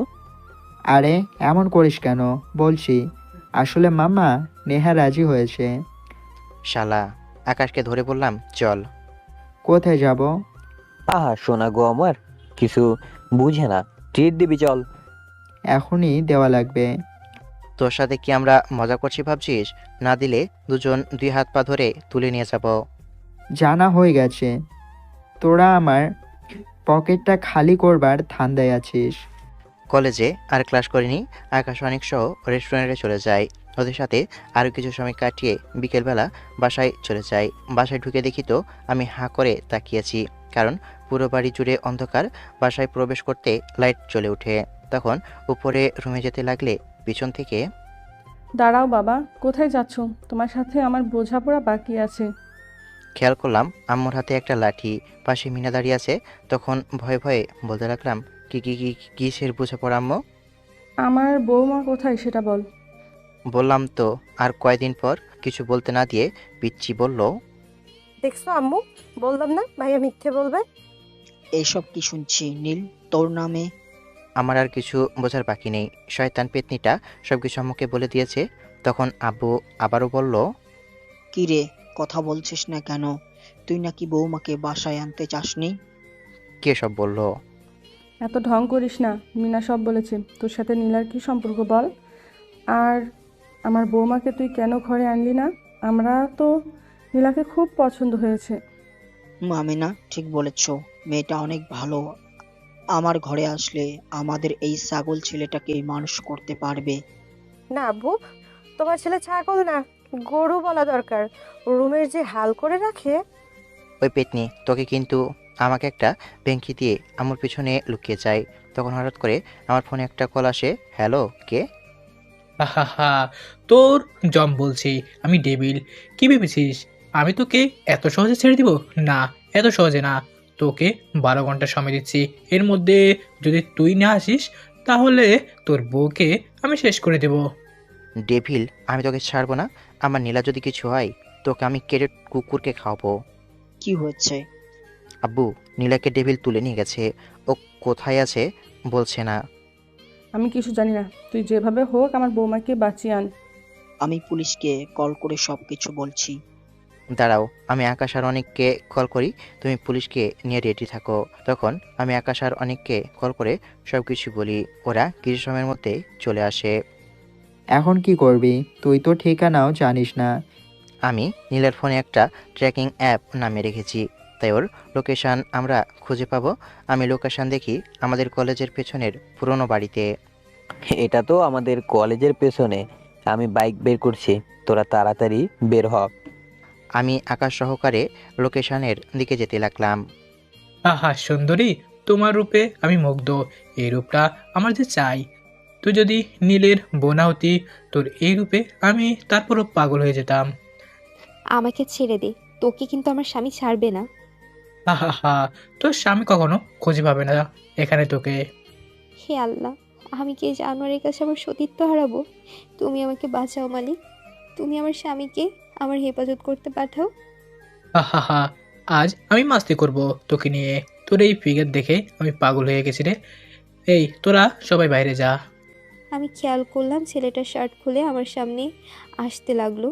আরে এমন করিস কেন? বলছি আসলে মামা, নেহা রাজি হয়েছে। শালা, আকাশকে ধরে বললাম চল। কোথায় যাব? আহা সোনা গো আমার, কিছু বুঝে না, ট্রিট দিবি চল। এখনই দেওয়া লাগবে। তোর সাথে কি আমরা মজা করছি ভাবছিস? না দিলে দুজন দুই হাত পা ধরে তুলে নিয়ে যাব। জানা হয়ে গেছে, তোরা আমার পকেটটা খালি করবার ধান্দায় আছিস। কলেজে আর ক্লাস করিনি। আকাশ অনেক সহ রেস্টুরেন্টে চলে যায়। ওদের সাথে আরও কিছু সময় কাটিয়ে বিকেলবেলা বাসায় চলে যাই। বাসায় ঢুকে দেখি তো আমি হাঁ করে তাকিয়েছি, কারণ পুরো বাড়ি জুড়ে অন্ধকার। বাসায় প্রবেশ করতে লাইট জ্বলে ওঠে। তখন উপরে রুমে যেতে লাগলে পিছন থেকে, দাঁড়াও বাবা, কোথায় যাচ্ছ? তোমার সাথে আমার বোঝাপড়া বাকি আছে। খেয়াল করলাম আম্মুর হাতে একটা লাঠি, পাশে মিনা দাঁড়িয়ে আছে। তখন ভয়ে ভয়ে বলতে লাগলাম, কি কি কি কিসের বোঝাপড়া আম্মু? আমার বৌমা কোথায় সেটা বল। বললাম তো। আর কয়দিন পর কিছু বলতে না দিয়ে পিচ্চি বলল, দেখছো আম্মু, বললাম না ভাইয়া মিথ্যে বলবে। এইসব কি শুনছি নীল তোর নামে? আমার আর কিছু বোঝার বাকি নেই। শয়তান পেতনিটা সবকিছু আম্মুকে বলে দিয়েছে। তখন আব্বু আবারও বলল, কি রে, কথা বলছিস না কেন? তুই নাকি বৌমাকে বাসায় আনতে চাসনি? কে সব বলল? এত ঢং করিস না, মিনা সব বলেছে। তোর সাথে নীলার কি সম্পর্ক বল? আর আমার বৌমাকে তুই কেন ঘরে আনলি না? আমরা তো নীলাকে খুব পছন্দ হয়েছে। আমিনা ঠিক বলেছ, মেয়েটা অনেক ভালো। আমার ঘরে আসলে আমাদের এই ছাগল ছেলেটাকে মানুষ করতে পারবে। না আব্বু, তোমার ছেলে ছাগল না, গরু বলা দরকার। রুমের যে হাল করে রাখে। ওই পেতনি তোকে কিন্তু আমাকে একটা ভেংকি দিয়ে আমার পিছনে লুকিয়ে যায়। তখন হঠাৎ করে আমার ফোনে একটা কল আসে। হ্যালো, কে? আহা, তোর জম বলছি, আমি ডেভিল। কি ভেবেছিস আমি তোকে এত সহজে ছেড়ে দিব? না, এত সহজে না। তোকে 12 ঘন্টা সময় দিচ্ছি। এর মধ্যে যদি তুই না আসিস তাহলে তোর বউকে আমি শেষ করে দেব। ডেভিল, আমি তোকে ছাড়বো না। আমার নীলা যদি কিছু হয়, তোকে আমি কেটে কুকুরকে খাওয়াবো। কি হয়েছে? আব্বু, নীলাকে ডেভিল তুলে নিয়ে গেছে। ও কোথায় আছে বলছে না। আমি কিছু জানি না, তুই যেভাবে হোক আমার বৌমাকে বাঁচিয়ে আন। আমি পুলিশকে কল করে সবকিছু বলছি। দাঁড়াও, আমি আকাশ আর অনেককে কল করি, তুমি পুলিশকে নিয়ে রেডি থাকো। তখন আমি আকাশ আর অনেককে কল করে সব কিছু বলি। ওরা কিছু সময়ের মধ্যে চলে আসে। এখন কি করবি? তুই তো ঠিকানাও জানিস না। আমি নীলের ফোনে একটা ট্র্যাকিং অ্যাপ নামিয়ে রেখেছি, তাই ওর লোকেশান আমরা খুঁজে পাবো। আমি লোকেশান দেখি আমাদের কলেজের পেছনের পুরনো বাড়িতে। এটা তো আমাদের কলেজের পেছনে। আমি বাইক বের করছি, তোরা তাড়াতাড়ি বের হ। আমি আকাশ সহকারে লোকেশানের দিকে যেতে লাগলাম। আহা সুন্দরী, তোমার রূপে আমি মুগ্ধ। এই রূপটা আমার যে চাই। তুই যদি নীলের বোনা হতি, তোর এই রূপে আমি তারপরও পাগল হয়ে যেতাম। আমাকে ছেড়ে দে, তোকে কিন্তু আমার স্বামী ছাড়বে না। আহা, তোর স্বামী কখনো খুঁজে পাবে না এখানে তোকে। হে আল্লাহ, আমি কি এই জানোয়ারের কাছে আমার সতীত্ব হারাবো? তুমি আমাকে বাঁচাও মালিক। তুমি আমার স্বামীকে আমার হেফাজত করতে পাঠাও। আহা, আজ আমি মাস্তি করব তোকে নিয়ে। তোর এই ফিগার দেখে আমি পাগল হয়ে গেছি রে। এই তোরা সবাই বাইরে যা। আমি খেয়াল করলাম ছেলেটার শার্ট খুলে আমার সামনে আসতে লাগলো।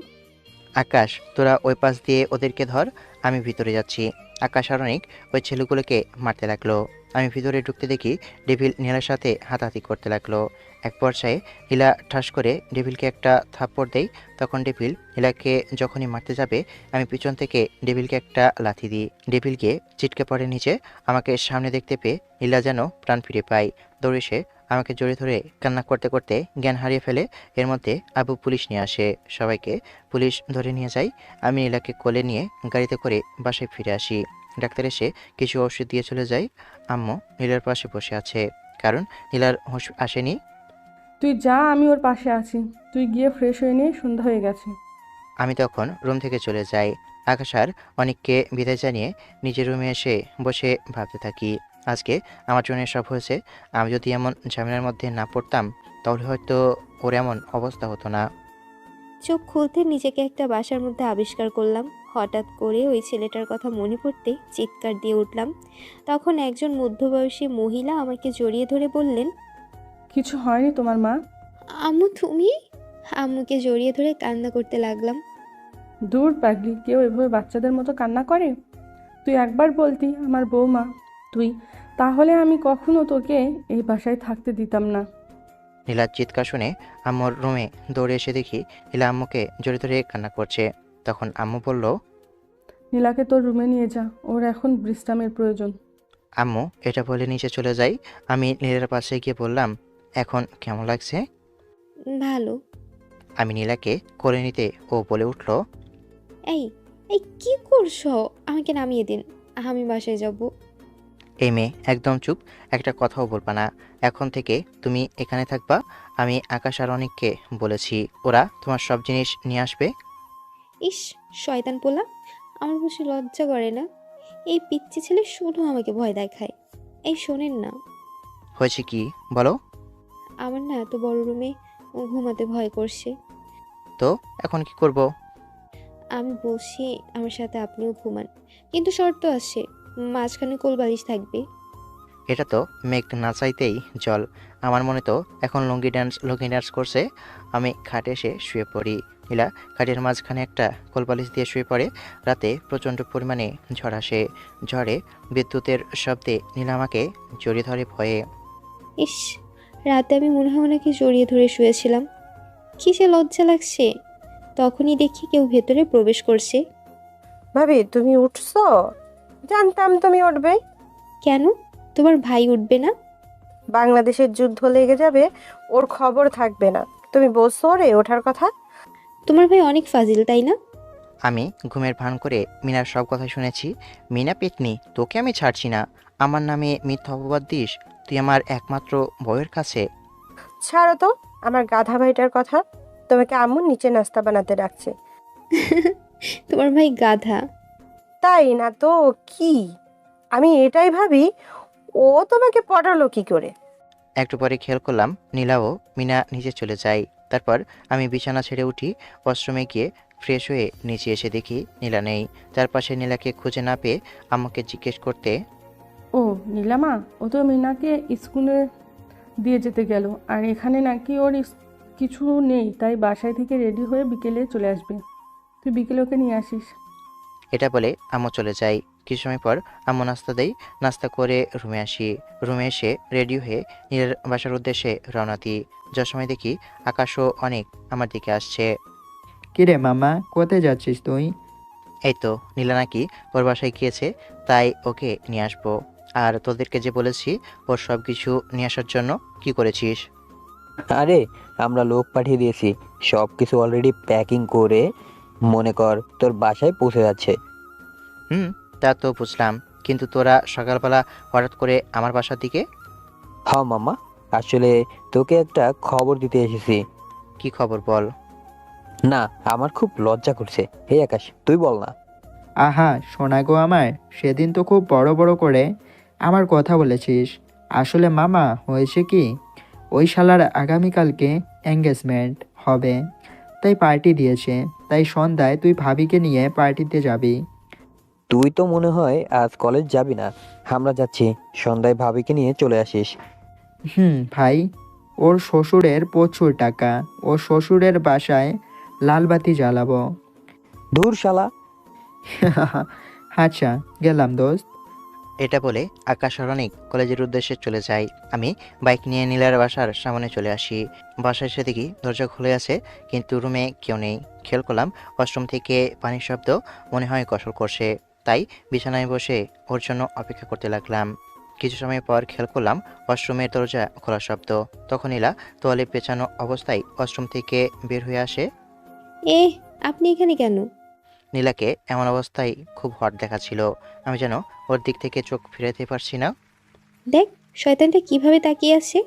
আকাশ, তোরা ওই পাশ দিয়ে ওদেরকে ধর, আমি ভিতরে যাচ্ছি। আকাশ আর অনেক ওই ছেলেগুলোকে মারতে লাগলো। আমি ভিতরে ঢুকতে দেখি ডেভিল নীলার সাথে হাতাহাতি করতে লাগলো। এক পর্যায়ে নীলা ঠাস করে ডেভিলকে একটা থাপ্পড় দেয়। তখন ডেভিল নীলাকে যখনই মারতে যাবে, আমি পিছন থেকে ডেভিলকে একটা লাথি দিই। ডেভিলকে ছিটকে পড়ে নিচে। আমাকে সামনে দেখতে পেয়ে নীলা যেন প্রাণ ফিরে পায়। দৌড়ে এসে আমাকে জড়িয়ে ধরে কান্না করতে করতে জ্ঞান হারিয়ে ফেলে। এর মধ্যে আবু পুলিশ নিয়ে আসে। সবাইকে পুলিশ ধরে নিয়ে যায়। আমি নীলাকে কোলে নিয়ে গাড়িতে করে বাসায় ফিরে আসি। ডাক্তার এসে কিছু ওষুধ দিয়ে চলে যায়। আম্মু নীলার পাশে বসে আছে, কারণ নীলার হুঁশ আসেনি। তুই যা, আমি ওর পাশে আছি। তুই গিয়ে ফ্রেশ হয়ে নে, সন্ধ্যা হয়ে গেছে। আমি তখন রুম থেকে চলে যাই। আকাশ আর অনেককে বিদায় জানিয়ে নিজের রুমে এসে বসে ভাবতে থাকি, আজকে আমার জন্য সব হয়েছে। আমি যদি এমন ঝামেলার মধ্যে না পড়তাম, তাহলে হয়তো ওর এমন অবস্থা হতো না। চোখ খুলতে নিজেকে একটা বাসার মধ্যে আবিষ্কার করলাম। হঠাৎ করে ওই ছেলেটার কথা মনে পড়তে চিৎকার দিয়ে উঠলাম। তখন একজন মধ্যবয়সী মহিলা আমাকে জড়িয়ে ধরে বললেন, কিছু হয়নি তোমার মা? আম্মু তুমি? আম্মুকে জড়িয়ে ধরে কান্না করতে লাগলাম। দূর পাগলি, কেউ এভাবে বাচ্চাদের মতো কান্না করে? তুই একবার বলতি আমার বৌমা তুই, তাহলে আমি কখনো তোকে এই বাসায় থাকতে দিতাম না। নীলার চিৎকার শুনে আম্মুর রুমে দৌড়ে এসে দেখি নীলা আম্মুকে জড়িয়ে ধরে কান্না করছে। তখন আম্মু বলল, নীলাকে তোর রুমে নিয়ে যা, ওর এখন বিশ্রামের প্রয়োজন। আম্মু এটা বলে নিচে চলে যাই। আমি নীলার পাশে গিয়ে বললাম, এখন কেমন লাগছে? ভালো। আমি নীলাকে কোলে নিতে ও বলে উঠল, এই এই কি করছো? আমাকে নামিয়ে দিন, আমি বাসায় যাব। এই মেয়ে একদম চুপ, একটা কথাও বলবা না। এখন থেকে তুমি এখানে থাকবা। আমি আকাশ আর অনেককে বলেছি, ওরা তোমার সব জিনিস নিয়ে আসবে। ইস, শয়তান পোলা, আমার বসে লজ্জা করে না? এই পিচ্চি ছেলে শুধু আমাকে ভয় দেখায়। এই শোনেন না, হয়েছে কি বলো? আমার না এত বড় রুমে ঘুমাতে ভয় করছে। তো এখন কি করব? আমি বলছি আমার সাথে আপনিও ঘুমান, কিন্তু শর্ত আছে, মাঝখানে কোলবালিশ থাকবে। এটা তো মেঘ না চাইতেই জল। আমার মনে তো এখন লুঙ্গি ডান্স করছে। আমি খাটে এসে শুয়ে পড়ি। নীলা খাটের মাঝখানে একটা কোলবালিশ দিয়ে শুয়ে পড়ে। রাতে প্রচণ্ড পরিমাণে ঝড় আসে। ঝড়ে বিদ্যুতের শব্দে নীলা আমাকে জড়িয়ে ধরে ভয়ে। ইস, রাতে আমি মনে হয় ওনাকে জড়িয়ে ধরে শুয়েছিলাম। কি যে লজ্জা লাগছে। তখনই দেখি কেউ ভেতরে প্রবেশ করছে। ভাবি তুমি উঠছো? জানতাম তুমি উঠবে। কেন? তোমার ভাই উঠবে না? বাংলাদেশের যুদ্ধ লেগে যাবে, ওর খবর থাকবে না। তুমি বলছো রে ওঠার কথা। তোমার ভাই অনেক ফাজিল, তাই না? আমি ঘুমের ভান করে মিনার সব কথা শুনেছি। মিনা পেতনি, তোকে আমি ছাড়ছি না। আমার নামে মিথ্যা অপবাদ দিস তুই আমার একমাত্র বউয়ের কাছে। ছাড়ো তো আমার গাধা ভাইটার কথা। তোমাকে আম্মু নিচে নাস্তা বানাতে ডাকছে। তোমার ভাই গাধা? তাই না তো কি? আমি এটাই ভাবি, ও তোমাকে পটালো কি করে। একটু পরে খেয়াল করলাম নীলা ও মিনা নিচে চলে যায়। তারপর আমি বিছানা ছেড়ে উঠি। ওয়াশরুমে গিয়ে ফ্রেশ হয়ে নিচে এসে দেখি নীলা নেই। চারপাশে নীলাকে খুঁজে না পেয়ে আমাকে জিজ্ঞেস করতে, ও নীলামা, ও তো মিনাকে স্কুলে দিয়ে যেতে গেল, আর এখানে নাকি ওর কিছু নেই, তাই বাসায় থেকে রেডি হয়ে বিকেলে চলে আসবে। তুই বিকেলে ওকে নিয়ে আসিস। এটা বলে আম্মু চলে যায়। কিছু সময় পর আম্মু নাস্তা দেয়। নাস্তা করে রুমে আসি। রুমে এসে রেডি হয়ে নীলার বাসার উদ্দেশ্যে রওনা দিই। যার সময় দেখি আকাশও অনেক আমার দিকে আসছে। কিরে মামা, কোথায় যাচ্ছিস তুই? এই তো নীলা নাকি ওর বাসায় গিয়েছে, তাই ওকে নিয়ে আসবো। আর তোদেরকে যে বলেছি ওর সব কিছু নিয়ে আসার জন্য, কি করেছিস? আরে আমরা লোক পাঠিয়ে দিয়েছি, সব কিছু অলরেডি প্যাকিং করে মনে কর তোর বাসায় পৌঁছে যাচ্ছে। হুম, তা তো বুঝলাম, কিন্তু তোরা সকালবেলা হঠাৎ করে আমার বাসার দিকে? মামা, আসলে তোকে একটা খবর দিতে এসেছি। কি খবর বল? না, আমার খুব লজ্জা করছে। হে আকাশ, তুই বল না। আহা সোনা গো আমার, সেদিন তো খুব বড় বড় করে আমার কথা বলেছিস। আসলে মামা হয়েছে কি, ওই শালার আগামীকালকে এঙ্গেজমেন্ট হবে, তাই পার্টি দিয়েছে। তাই সন্ধ্যায় তুই ভাবিকে নিয়ে পার্টিতে যাবি। তুই তো মনে হয় আজ কলেজ যাবি না। আমরা যাচ্ছি, সন্ধ্যায় ভাবিকে নিয়ে চলে আসিস। ভাই, ওর শ্বশুরের প্রচুর টাকা, ও শ্বশুরের বাসায় লালবাতি জ্বালাবো। ধুর শালা। আচ্ছা, গেলাম দোস্ত। এটা বলে আকাশ আর অনেক কলেজের উদ্দেশ্যে চলে যায়। আমি বাইক নিয়ে নীলার বাসার সামনে চলে আসি। বাসায় এসে দেখি দরজা খুলে আছে, কিন্তু রুমে কেউ নেই। খেয়াল করলাম ওয়াশরুম থেকে পানির শব্দ, মনে হয় গোসল করছে। তাই বিছানায় বসে ওর জন্য অপেক্ষা করতে লাগলাম। কিছু সময় পর খেয়াল করলাম ওয়াশরুমের দরজা খোলার শব্দ। তখন নীলা তোয়ালে পেঁচানো অবস্থায় ওয়াশরুম থেকে বের হয়ে আসে। এ, আপনি এখানে কেন? নীলাকে এমন অবস্থায় খুব হট দেখাচ্ছিল। আমি যেন ওর দিক থেকে চোখ ফিরাতে পারছি না। দেখ শয়তানটা কিভাবে তাকিয়ে আছে।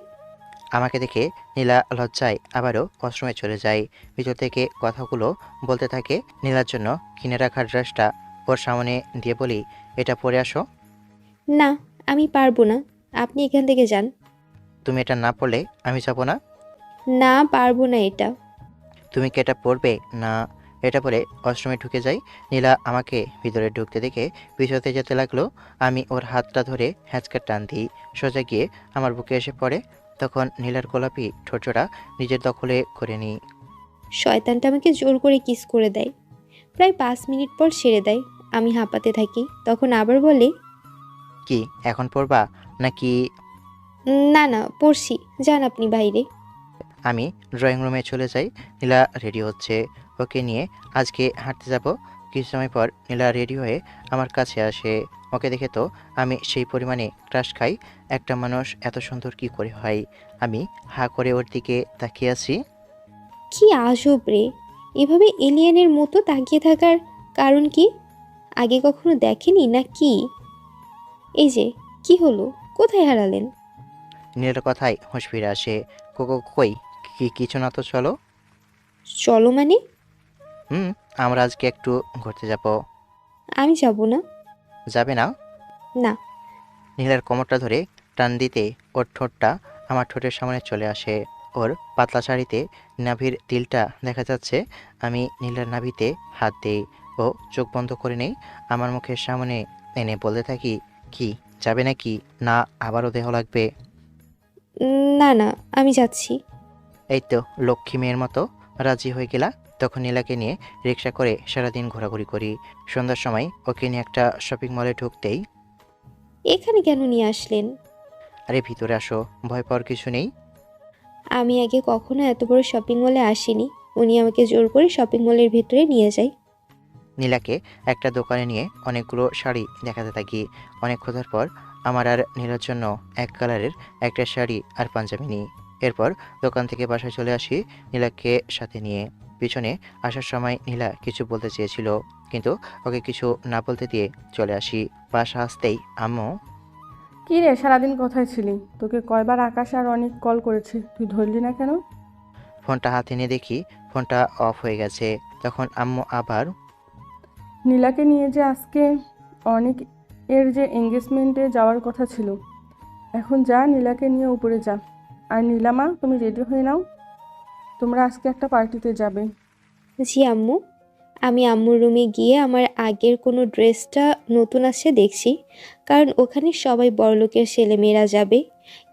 আমাকে দেখে নীলা লজ্জায় আবারও ওয়াশরুমে চলে যায়। ভিতর থেকে কথাগুলো বলতে থাকে। নীলার জন্য কিনে রাখা ড্রেসটা ওর সামনে দিয়ে বলি, এটা পরে আসো। না, আমি পারবো না, আপনি এখান থেকে যান। তুমি এটা না পরলে আমি যাব না। না, পারবো না এটা। তুমি কি এটা পরবে না? এটা বলে ওয়াশরুমে ঢুকে যাই। নীলা আমাকে ভিতরে ঢুকতে দেখে পিছতে যেতে লাগলো। আমি ওর হাতটা ধরে হ্যাঁচকা টান দিই। সোজা গিয়ে আমার বুকে এসে পড়ে। তখন নীলার গোলাপি ঠোঁটজোড়া নিজের দখলে করে নিই। শয়তানটা আমাকে জোর করে কিস করে দেয়। প্রায় 5 মিনিট পর ছেড়ে দেয়। আমি হাঁপাতে থাকি। তখন আবার বলে, কি এখন পরবা নাকি? না না, পড়ছি, যান আপনি বাইরে। আমি ড্রয়িং রুমে চলে যাই। নীলা রেডি হচ্ছে। ওকে নিয়ে আজকে হাঁটতে যাব। কিছু সময় পর নীলা রেডি হয়ে আমার কাছে আসে। ওকে দেখে তো আমি সেই পরিমাণে ক্রাশ খাই। একটা মানুষ এত সুন্দর কি করে হয়? আমি হা করে ওর দিকে তাকিয়ে আছি। কি আজব রে, এভাবে এলিয়েনের মতো তাকিয়ে থাকার কারণ কি? আগে কখনো দেখেনি না কি? এই যে, কি হলো, কোথায় হারালেন? নীলার কথায় হুঁশ ফিরে আসে। কই কিছু না তো, চলো। চলো মানে? আমরা আজকে একটু ঘুরতে যাব। আমি যাব না। যাবে না? না। নীলার কোমরটা ধরে টান দিতে ওর ঠোঁটটা আমার ঠোঁটের সামনে চলে আসে। ওর পাতলা শাড়িতে নাভির তিলটা দেখা যাচ্ছে। আমি নীলার নাভিতে হাত দিই। ও চোখ বন্ধ করে নেই। আমার মুখের সামনে এনে বলতে থাকি, কি, যাবে নাকি, না আবারও দেহ লাগবে? না না, আমি যাচ্ছি। এই তো লক্ষ্মী মেয়ের মতো রাজি হয়ে গেলা। তখন নীলাকে নিয়ে রিক্সা করে সারাদিন ঘোরাঘুরি করি। সন্ধ্যার সময় ওকে নিয়ে একটা শপিং মলে ঢুকতেই, এখানে কেন নিয়ে আসলেন? আরে ভিতরে আসো, ভয় পাওয়ার কিছু নেই। আমি আগে কখনো এত বড় শপিং মলে আসিনি। উনি আমাকে জোর করে শপিং মলের ভিতরে নিয়ে যায়। নীলাকে একটা দোকানে নিয়ে অনেকগুলো শাড়ি দেখাতে থাকি। অনেক খোঁজার পর আমার আর নীলার জন্য এক কালারের একটা শাড়ি আর পাঞ্জাবি নিই। এরপর দোকান থেকে বাসায় চলে আসি নীলাকে সাথে নিয়ে। পিছনে আসার সময় নীলা কিছু বলতে চেয়েছিল, কিন্তু ওকে কিছু না বলতে দিয়ে চলে আসি। বাসা আসতেই আম্মু, কি রে, সারাদিন কোথায় ছিলি? তোকে কয়বার আকাশ আর অনেক কল করেছে, তুই ধরলি না কেন? ফোনটা হাতে নিয়ে দেখি ফোনটা অফ হয়ে গেছে। তখন আম্মু আবার, নীলাকে নিয়ে যে আজকে অনেক এর যে এঙ্গেজমেন্টে যাওয়ার কথা ছিল, এখন যা, নীলাকে নিয়ে উপরে যা। আর নীলামা, তুমি রেডি হয়ে নাও, তোমরা আজকে একটা পার্টিতে যাবে। জি আম্মু। আমি আম্মুর রুমে গিয়ে আমার আগের কোনো ড্রেসটা নতুন আছে দেখছি, কারণ ওখানে সবাই বড়লোকের ছেলেমেয়েরা যাবে।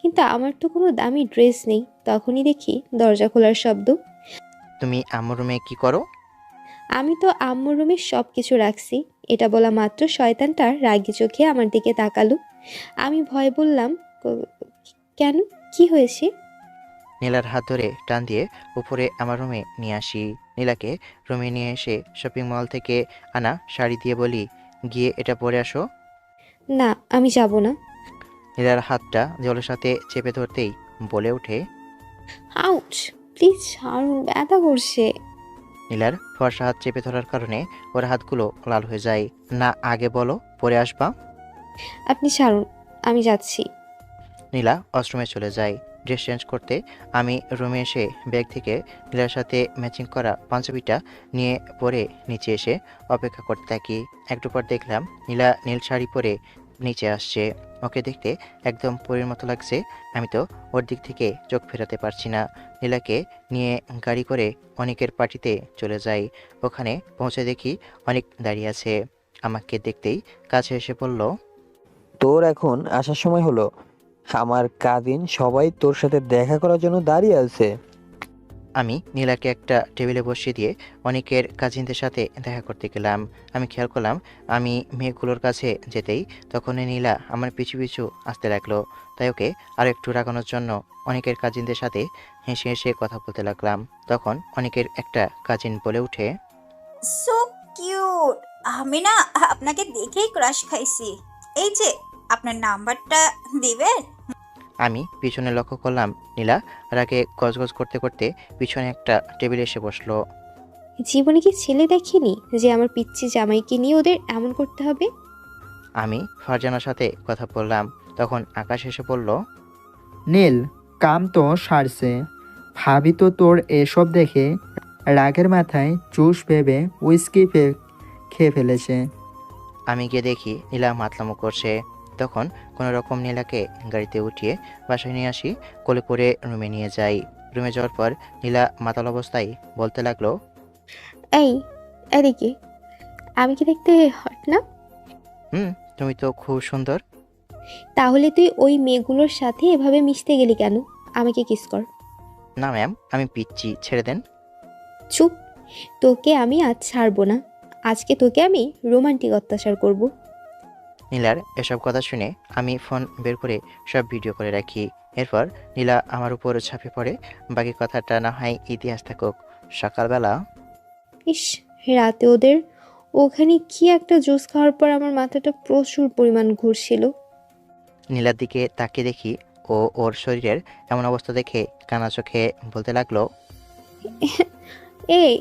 কিন্তু আমার তো কোনো দামি ড্রেস নেই। তখনই দেখি দরজা খোলার শব্দ। তুমি আম্মুর রুমে কি করো? আমি তো আম্মুর রুমে সব কিছু রাখছি। এটা বলা মাত্র শয়তানটা রাগি চোখে আমার দিকে তাকালো। আমি ভয় বললাম, কেন, কি হয়েছে?" নীলার হাত ধরে টান দিয়ে উপরে আমার রুমে নিয়ে আসি। নীলাকে রুমে নিয়ে এসে শপিং মল থেকে আনা শাড়ি দিয়ে বলি, গিয়ে এটা পরে আসো। "না, আমি যাব না।" নীলার হাতটা জলের সাথে চেপে ধরতেই বলে ওঠে, আউচ! প্লিজ ছাড়ুন, ব্যথা করছে। নীলার ফর্সা হাত চেপে ধরার কারণে ওর হাতগুলো লাল হয়ে যায়। না আগে বলো পরে আসবা। "আপনি ছাড়ুন, আমি যাচ্ছি।" নীলা ওয়াশরুমে চলে যায় ড্রেস চেঞ্জ করতে। আমি রুমে এসে ব্যাগ থেকে নীলার সাথে ম্যাচিং করা পাঞ্জাবিটা নিয়ে পরে নিচে এসে অপেক্ষা করতে থাকি। একটু পর দেখলাম নীলা নীল শাড়ি পরে নিচে আসছে। ওকে দেখতে একদম পরীর মতো লাগছে। আমি তো ওর দিক থেকে চোখ ফেরাতে পারছি না। নীলাকে নিয়ে গাড়ি করে অনেকের পার্টিতে চলে যাই। ওখানে পৌঁছে দেখি অনেক দাঁড়িয়ে আছে। আমাকে দেখতেই কাছে এসে বলল, তোর এখন আসার সময় হলো। আমার কাজিন সবাই তোর সাথে দেখা করার জন্য দাঁড়িয়ে আছে। আমি নীলাকে একটা টেবিলে বসিয়ে দিয়ে অনেকের কাজিনদের সাথে দেখা করতে গেলাম। আমি খেয়াল করলাম আমি মেয়েগুলোর কাছে যেতেই তখনই নীলা আমার পিছু পিছু আসতে লাগলো। তাই ওকে আরও একটু রাগানোর জন্য অনেকের কাজিনদের সাথে হেসে হেসে কথা বলতে লাগলাম। তখন অনেকের একটা কাজিন বলে ওঠে, সো কিউট। আমি না আপনাকে দেখেই ক্রাশ খাইছি। এই যে আপনার নাম্বারটা দিবেন? আমি পিছনে লক্ষ্য করলাম নীলা রাগে গজগজ করতে করতে পিছনে একটা টেবিলে এসে বসলো। জীবনে কি ছেলে দেখেনি যে আমার পিচ্চি জামাইকে নিয়ে ওদের এমন করতে হবে? আমি ফারজানার সাথে কথা বললাম। তখন আকাশ এসে বলল, নীল, কাম তো সারছে। ভাবি তো তোর এসব দেখে রাগের মাথায় জুস ভেবে উইস্কি খেয়ে ফেলেছে। আমি গিয়ে দেখি নীলা মাতলামো করছে। তখন কোনো রকম নীলাকে গাড়িতে উঠিয়ে বাসায় নিয়ে আসি, কোলে করে রুমে নিয়ে যাই। রুমে যাওয়ার পর নীলা মাতাল অবস্থায় বলতে লাগলো, এই, এদিকে। আমি কি দেখতে হট না? তুমি তো খুব সুন্দর। তাহলে তুই ওই মেয়েগুলোর সাথে এভাবে মিশতে গেলি কেন? আমাকে কিস কর। না ম্যাম, আমি পিচ্ছি, ছেড়ে দেন। চুপ! তোকে আমি আজ ছাড়বো না। আজকে তোকে আমি রোমান্টিক অত্যাচার করব। নীলার এসব কথা শুনে আমি ফোন বের করে সব ভিডিও করে রাখি। এরপর নীলা আমার উপর ঝাঁপে পড়ে। বাকি কথাটা না হয় ইতিহাস থাকুক। সকালবেলা ইস, রাতে ওদের ওখানে কি একটা জুস খাওয়ার পর আমার মাথাটা প্রচুর পরিমাণ ঘুরছিল। নীলার দিকে তাকিয়ে দেখি ও ওর শরীরের এমন অবস্থা দেখে কানা চোখে বলতে লাগলো, এই,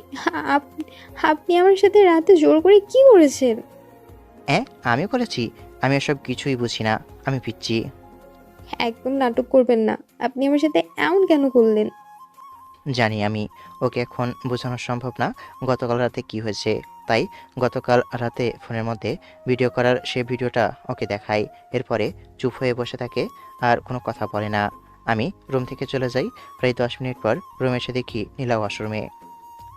আপনি আমার সাথে রাতে জোর করে কি করেছেন? আমিও করেছি? আমি এসব কিছুই বুঝি না, আমি পিচ্ছি। একদম নাটক করবেন না। আপনি আমার সাথে এমন কেন করলেন? জানি আমি, ওকে এখন বোঝানো সম্ভব না গতকাল রাতে কি হয়েছে। তাই গতকাল রাতে ফোনের মধ্যে ভিডিও করার সে ভিডিওটা ওকে দেখাই। এরপরে চুপ হয়ে বসে থাকে আর কোনো কথা বলে না। আমি রুম থেকে চলে যাই। প্রায় 10 মিনিট পর রুমে এসে দেখি নীলা ওয়াশরুমে।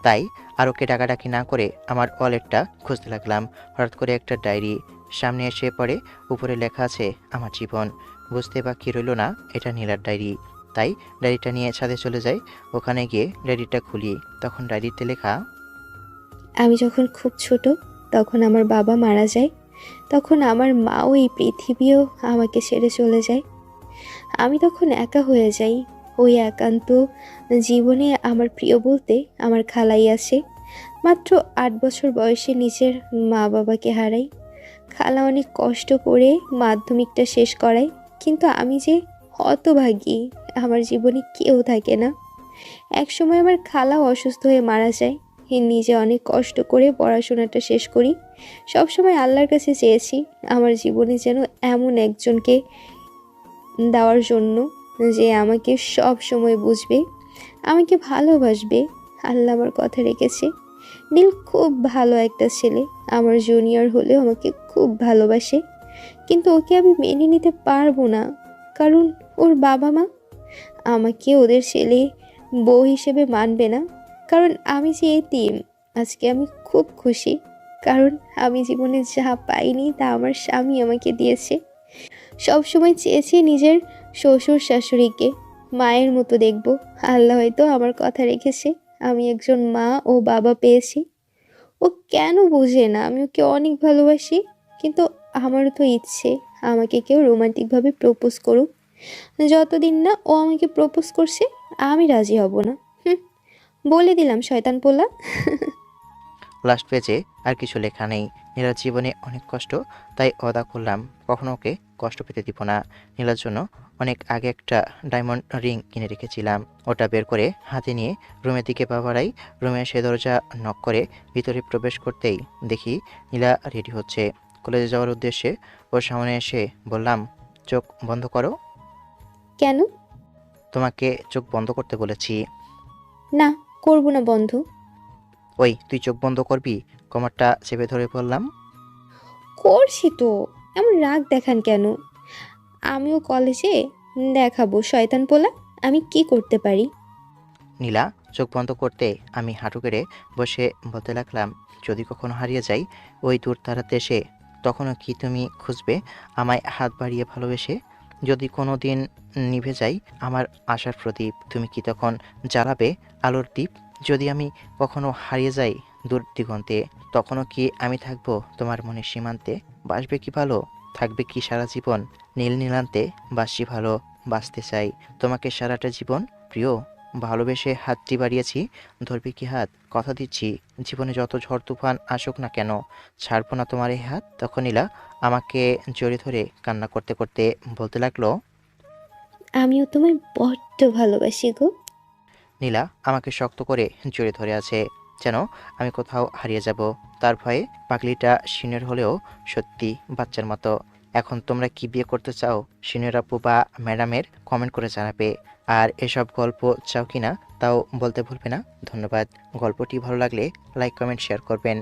তাই আর ওকে ডাকাডাকি না করে আমার ওয়ালেটটা খুঁজতে লাগলাম। হঠাৎ করে একটা ডায়েরি সামনে এসে পড়ে। উপরে লেখা আছে আমার জীবন। বুঝতে বাকি রইল না এটা নীলার ডায়েরি। তাই ডায়েরিটা নিয়ে ছাদে চলে যাই। ওখানে গিয়ে ডায়েরিটা খুলি, তখন ডায়েরিতে লেখা, আমি যখন খুব ছোট তখন আমার বাবা মারা যায়। তখন আমার মাও এই পৃথিবীও আমাকে ছেড়ে চলে যায়। আমি তখন একা হয়ে যাই। ওই একান্ত জীবনে আমার প্রিয় বলতে আমার খালাই আছে। মাত্র ৮ বছর বয়সে নিজের মা বাবাকে হারাই। খালা অনেক কষ্ট করে মাধ্যমিকটা শেষ করায়, কিন্তু আমি যে হতভাগী, আমার জীবনে কেউ থাকে না। একসময় আমার খালাও অসুস্থ হয়ে মারা যায়। নিজে অনেক কষ্ট করে পড়াশোনাটা শেষ করি। সবসময় আল্লাহর কাছে চেয়েছি আমার জীবনে যেন এমন একজনকে দেওয়ার জন্য যে আমাকে সব সময় বুঝবে, আমাকে ভালোবাসবে। আল্লাহ আমার কথা রেখেছে। নীল খুব ভালো একটা ছেলে, আমার জুনিয়র হলেও আমাকে খুব ভালোবাসে। কিন্তু ওকে আমি মেনে নিতে পারবো না, কারণ ওর বাবা মা আমাকে ওদের ছেলে বউ হিসেবে মানবে না। কারণ আমি যে এতিম। আজকে আমি খুব খুশি, কারণ আমি জীবনে যা পাইনি তা আমার স্বামী আমাকে দিয়েছে। সবসময় চেয়েছি নিজের শ্বশুর শাশুড়িকে মায়ের মতো দেখব। আল্লাহ হয়তো আমার কথা রেখেছে, আমি একজন মা ও বাবা পেয়েছি। ও কেন বোঝে না আমি ওকে অনেক ভালোবাসি? কিন্তু আমারও তো ইচ্ছে আমাকে কেউ রোমান্টিকভাবে প্রপোজ করুক। যতদিন না ও আমাকে প্রপোজ করছে আমি রাজি হব না। বলে দিলাম শয়তান পোলা। লাস্ট পেজে আর কিছু লেখা নেই। নীলার জীবনে অনেক কষ্ট, তাই ওয়াদা করলাম কখনো ওকে কষ্ট পেতে দিব না। নীলার জন্য অনেক আগে একটা ডায়মন্ড রিং কিনে রেখেছিলাম। ওটা বের করে হাতে নিয়ে রুমের দিকে পা বাড়াই। রুমে এসে দরজা নক করে ভিতরে প্রবেশ করতেই দেখি নীলা রেডি হচ্ছে কলেজে যাওয়ার উদ্দেশ্যে। ওর সামনে এসে বললাম, চোখ বন্ধ করো। কেন? তোমাকে চোখ বন্ধ করতে বলেছি। না, করবো না বন্ধ। ওই তুই চোখ বন্ধ করবি? কোমরটা চেপে ধরে বললাম। করছি তো, এমন রাগ দেখান কেন? আমিও কলেজে দেখাবো শয়তান পোলা আমি কি করতে পারি। নীলা চোখ বন্ধ করতে আমি হাঁটু গেড়ে বসে বলতে লাগলাম, যদি কখনো হারিয়ে যাই ওই দূর তারাতে এসে, তখনও কি তুমি খুঁজবে আমায় হাত বাড়িয়ে ভালোবেসে? যদি কোনো দিন নিভে যাই আমার আশার প্রদীপ, তুমি কি তখন জ্বালাবে আলোর দ্বীপ? যদি আমি কখনো হারিয়ে যাই দূর দিগন্তে, তখনও কি আমি থাকবো তোমার মনের সীমান্তে? বাসবে কি ভালো, থাকবে কি সারা জীবন নীল নীলান্তে? বাসি ভালো, বাঁচতে চাই তোমাকে সারাটা জীবন প্রিয়। ভালোবেসে হাতটি বাড়িয়েছি, ধরবে কি হাত? কথা দিচ্ছি জীবনে যত ঝড় তুফান আসুক না কেন, ছাড়বো না তোমার এই হাত। তখন নীলা আমাকে জড়িয়ে ধরে কান্না করতে করতে বলতে লাগলো, আমিও তোমায় বড্ড ভালোবাসি গো। নীলা আমাকে শক্ত করে জড়িয়ে ধরে আছে, যেন আমি কোথাও হারিয়ে যাব। তার ভয়ে পাগলিটা সিনিয়র হলেও সত্যি বাচ্চার মতো। এখন তোমরা কি বিয়ে করতে চাও সিনিয়র আপু বা ম্যাডামের কমেন্ট করে জানাবে। আর এসব গল্প চাও কিনা তাও বলতে ভুলবে না। ধন্যবাদ। গল্পটি ভালো লাগলে লাইক কমেন্ট শেয়ার করবেন।